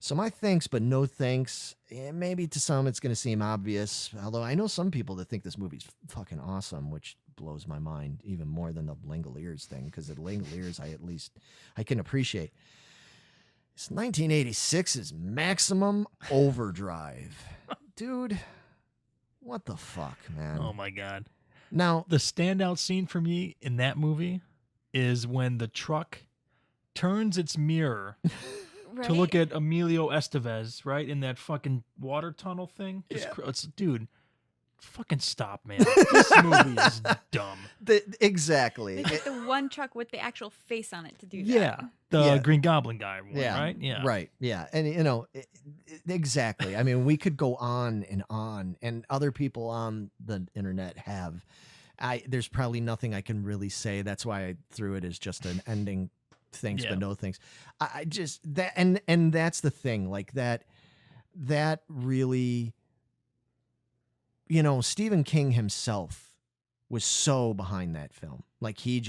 So my thanks, but no thanks. Maybe to some it's going to seem obvious, although I know some people that think this movie's fucking awesome, which blows my mind even more than the Langoliers thing, because the Langoliers I can appreciate. It's 1986's Maximum Overdrive. Dude, what the fuck, man? Oh, my God. Now, the standout scene for me in that movie is when the truck turns its mirror to look at Emilio Estevez, right, in that fucking water tunnel thing. Dude, fucking stop, man. This movie is dumb. Exactly. They took the one truck with the actual face on it to do that. Yeah, the Green Goblin guy one, right? Yeah. Right, yeah. And, exactly. I mean, we could go on, and other people on the internet have. There's probably nothing I can really say. That's why I threw it as just an ending things, but no things. I just, that, and that's the thing, like that really, Stephen King himself was so behind that film. Like he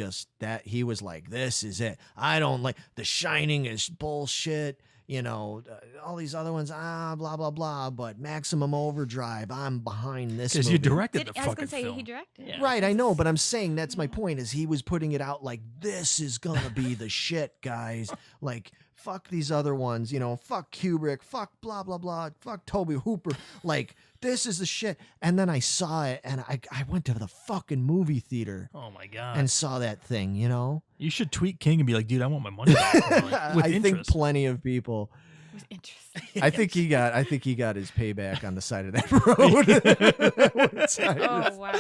was like, this is it. I don't like The Shining is bullshit. All these other ones, blah, blah, blah. But Maximum Overdrive, I'm behind this movie. Because you directed the fucking film. I was going to say, he directed. Yeah. Right, I know, but I'm saying that's my point, is he was putting it out like, this is going to be the shit, guys. Like, fuck these other ones, fuck Kubrick, fuck blah, blah, blah, fuck Toby Hooper. Like, this is the shit. And then I saw it, and I went to the fucking movie theater. Oh, my God. And saw that thing, You should tweet King and be like, dude, I want my money back. With I interest. think plenty of people. It was interesting. I think he got his payback on the side of that road. Oh, wow.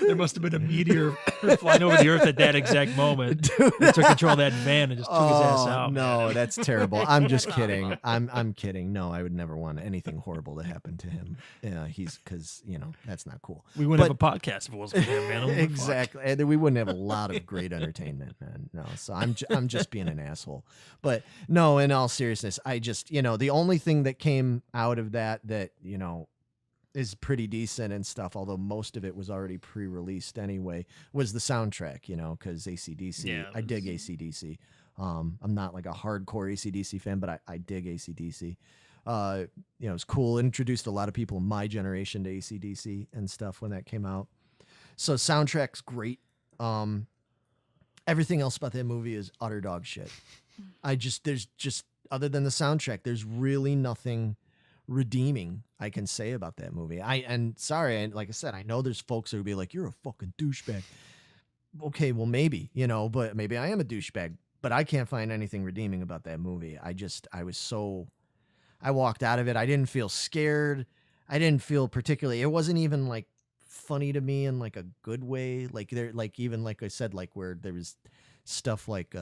There must have been a meteor flying over the earth at that exact moment. It took control of that van and just took his ass out. No, man. That's terrible. I'm just kidding. I'm kidding. No, I would never want anything horrible to happen to him. Because that's not cool. We wouldn't have a podcast if it wasn't for him, man. Exactly. And we wouldn't have a lot of great entertainment, man. No, so I'm just being an asshole. But no, in all seriousness, I just the only thing that came out of that is pretty decent and stuff, although most of it was already pre-released anyway, was the soundtrack, you know, because AC/DC, Yeah, I dig AC/DC. I'm not like a hardcore AC/DC fan, but I dig AC/DC. You know, it's cool. It introduced a lot of people in my generation to AC/DC and stuff when that came out. So soundtrack's great. Everything else about that movie is utter dog shit. There's just, other than the soundtrack, there's really nothing redeeming I can say about that movie. Like I said, I know there's folks that would be like, you're a fucking douchebag. Okay, well, maybe, you know, but maybe I am a douchebag, but I can't find anything redeeming about that movie. I walked out of it. I didn't feel scared. I didn't feel particularly, it wasn't even like funny to me in like a good way. Even like I said, like where there was stuff like,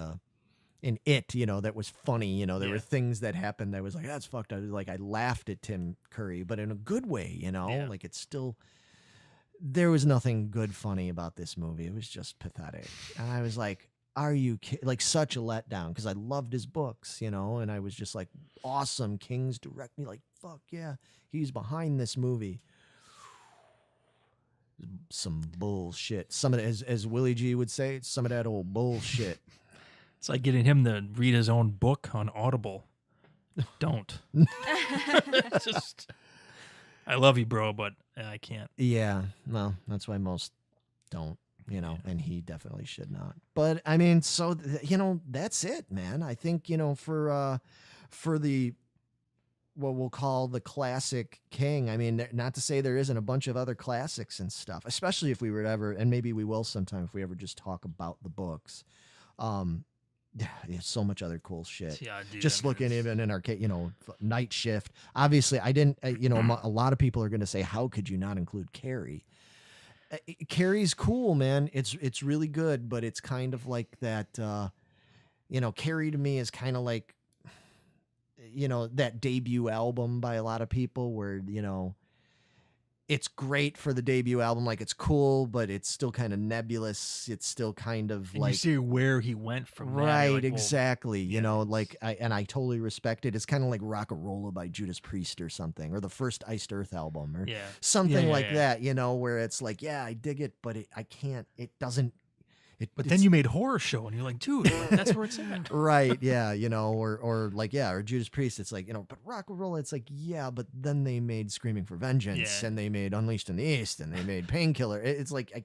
in It, you know, that was funny, you know, there were things that happened that was like, that's fucked up. Like I laughed at Tim Curry, but in a good way, you know, like it's still, there was nothing good funny about this movie. It was just pathetic. And I was like, are you kidding? Like such a letdown, because I loved his books, you know, and I was just like, awesome. King's direct me, like, fuck yeah, he's behind this movie. Some bullshit. Some of it, as Willie G would say, some of that old bullshit. It's like getting him to read his own book on Audible. Don't. Just, I love you, bro, but I can't. Yeah, well, that's why most don't, you know, and he definitely should not. But I mean, so you know, that's it, man. I think, you know, for the what we'll call the classic King. I mean, not to say there isn't a bunch of other classics and stuff, especially if we were to ever, and maybe we will sometime if we ever just talk about the books. Yeah, there's so much other cool shit. Yeah, dude, just looking even in our, you know, Night Shift. Obviously, I didn't, you know, a lot of people are going to say, how could you not include Carrie? Carrie's cool, man. It's really good, but it's kind of like that, you know, Carrie to me is kind of like, you know, that debut album by a lot of people where, you know, it's great for the debut album. Like it's cool, but it's still kind of nebulous. It's still kind of and like, you see where he went from that. Right, Like, exactly. You know, like I totally respect it. It's kind of like Rock-a-Rolla by Judas Priest or something, or the first Iced Earth album or something like that, you know, where it's like, yeah, I dig it, but I can't, it doesn't. But then you made Horror Show, and you're like, dude, that's where it's at. Right, yeah, you know, or like, yeah, or Judas Priest, it's like, you know, but Rock-a-Rolla, it's like, yeah, but then they made Screaming for Vengeance, and they made Unleashed in the East, and they made Painkiller. It's like,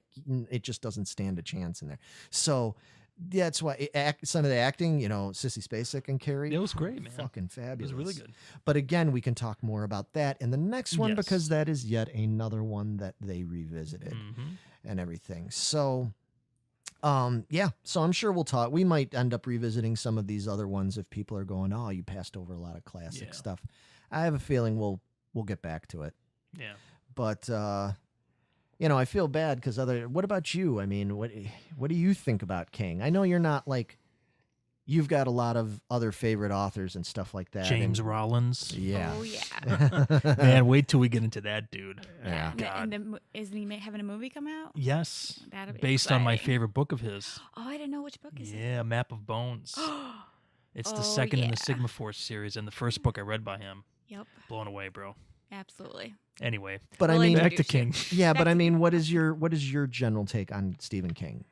it just doesn't stand a chance in there. So that's why some of the acting, you know, Sissy Spacek and Carrie, it was great, man. Fucking fabulous. It was really good. But again, we can talk more about that in the next one, because that is yet another one that they revisited and everything. So... yeah, so I'm sure we'll talk. We might end up revisiting some of these other ones if people are going, oh, you passed over a lot of classic stuff. I have a feeling we'll get back to it. Yeah. But you know, I feel bad because what about you? I mean, what do you think about King? I know you're not like, you've got a lot of other favorite authors and stuff like that. James Rollins. Yeah. Oh, yeah. Man, wait till we get into that dude. Yeah. And isn't he having a movie come out? Yes. That'll be based on my exciting. favorite book of his. Oh, I didn't know which book is it. Yeah, Map of Bones. It's the Oh, second in the yeah. Sigma Force series and the first book I read by him. Yep. Blown away, bro. Absolutely. Anyway, But Well, I mean, back to introduce King. yeah, Back but I to mean, what is your general take on Stephen King?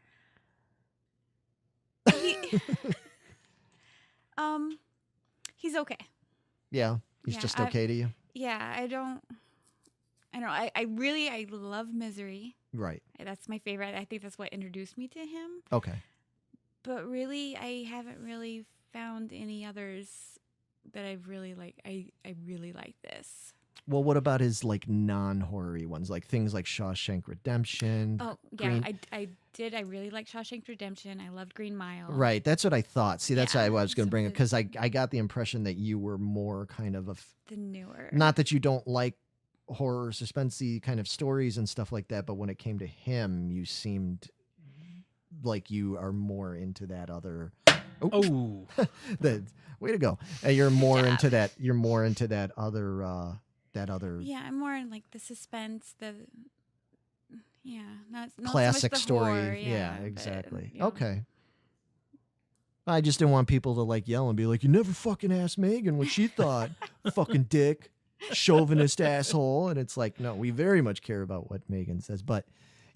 He's okay. Yeah, he's Yeah, just okay to you? Yeah, I don't know. I love Misery. Right. That's my favorite. I think that's what introduced me to him. Okay. But really, I haven't really found any others that I've really like. I really like this. Well, what about his like non-horror-y ones, like things like Shawshank Redemption? Oh, yeah, I did. I really like Shawshank Redemption. I loved Green Mile. Right, that's what I thought. See, that's Yeah, why I was going to some bring it, good- because I got the impression that you were more kind of The newer. not that you don't like horror, suspensey kind of stories and stuff like that, but when it came to him, you seemed like you are more into that other. Oh, The way to go! You're more job. into that. You're more into that other. That other Yeah, I'm more in like the suspense, not so much classic the story. horror, yeah, but, exactly. you know. Okay. I just didn't want people to like yell and be like, "You never fucking asked Megan what she thought, fucking dick." chauvinist asshole. And it's like, no, we very much care about what Megan says. But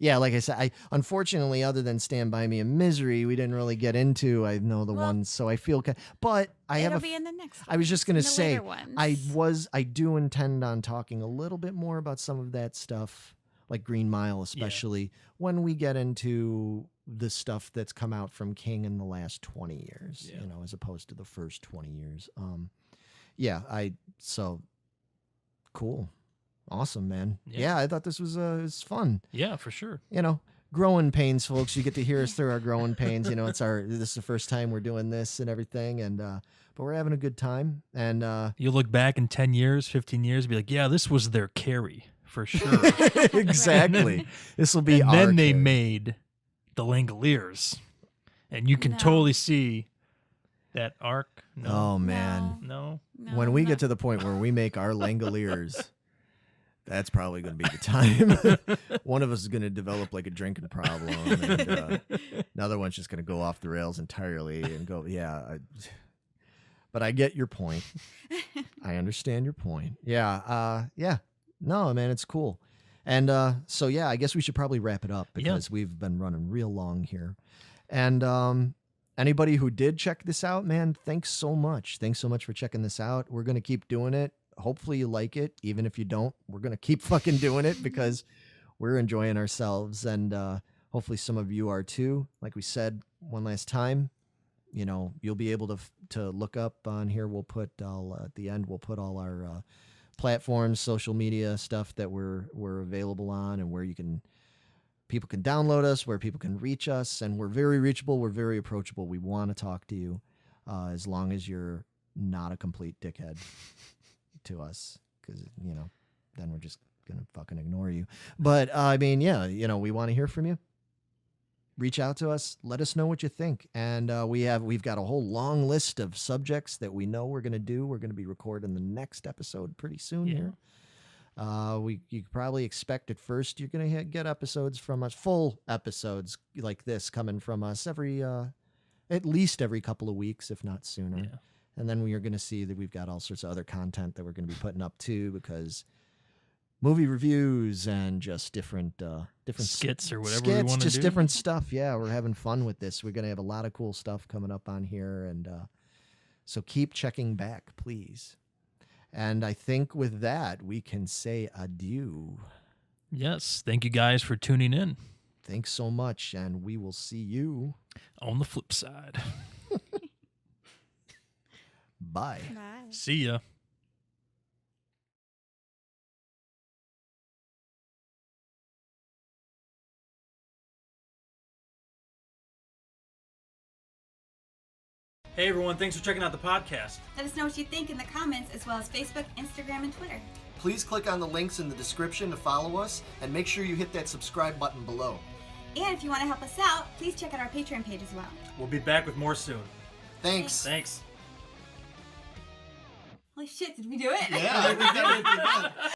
yeah, like I said, unfortunately, other than Stand By Me and Misery, we didn't really get into, I know the ones, so I feel, but it'll be in the next one. I was just going to say, ones. I do intend on talking a little bit more about some of that stuff, like Green Mile, especially when we get into the stuff that's come out from King in the last 20 years, you know, as opposed to the first 20 years. So cool. Awesome, man. Yeah, I thought this was fun. Yeah, for sure. You know, growing pains, folks. You get to hear us through our growing pains. You know, this is the first time we're doing this and everything, and but we're having a good time. And you look back in 10 years, 15 years, be like, yeah, this was their Carrie for sure. Exactly. This will be. And then they made the Langoliers, and you can totally see that arc. No. Oh man, no. When we get to the point where we make our Langoliers. That's probably going to be the time. One of us is going to develop like a drinking problem, and another one's just going to go off the rails entirely and go, but I get your point. I understand your point. Yeah. No, man, it's cool. And so, I guess we should probably wrap it up because we've been running real long here. And anybody who did check this out, man, thanks so much. Thanks so much for checking this out. We're going to keep doing it. Hopefully you like it. Even if you don't, we're going to keep fucking doing it because we're enjoying ourselves. And hopefully some of you are too. Like we said one last time, you know, you'll be able to look up on here. We'll put at the end, we'll put all our platforms, social media stuff that we're available on, and where people can download us, where people can reach us. And we're very reachable. We're very approachable. We want to talk to you as long as you're not a complete dickhead to us, because you know, then we're just gonna fucking ignore you. But I mean, you know, we want to hear from you. Reach out to us, let us know what you think. And we've got a whole long list of subjects that we know we're gonna do. We're gonna be recording the next episode pretty soon here. You could probably expect at first you're gonna get episodes from us, full episodes like this coming from us every at least every couple of weeks, if not sooner. Yeah. And then we are going to see that we've got all sorts of other content that we're going to be putting up too, because movie reviews and just different skits or whatever we want to do. Just different stuff. Yeah, we're having fun with this. We're going to have a lot of cool stuff coming up on here, and so keep checking back, please. And I think with that, we can say adieu. Yes, thank you guys for tuning in. Thanks so much, and we will see you on the flip side. Bye. See ya. Hey everyone, thanks for checking out the podcast. Let us know what you think in the comments, as well as Facebook, Instagram, and Twitter. Please click on the links in the description to follow us, and make sure you hit that subscribe button below. And if you want to help us out, please check out our Patreon page as well. We'll be back with more soon. Thanks. Holy shit, did we do it? Yeah, we did it.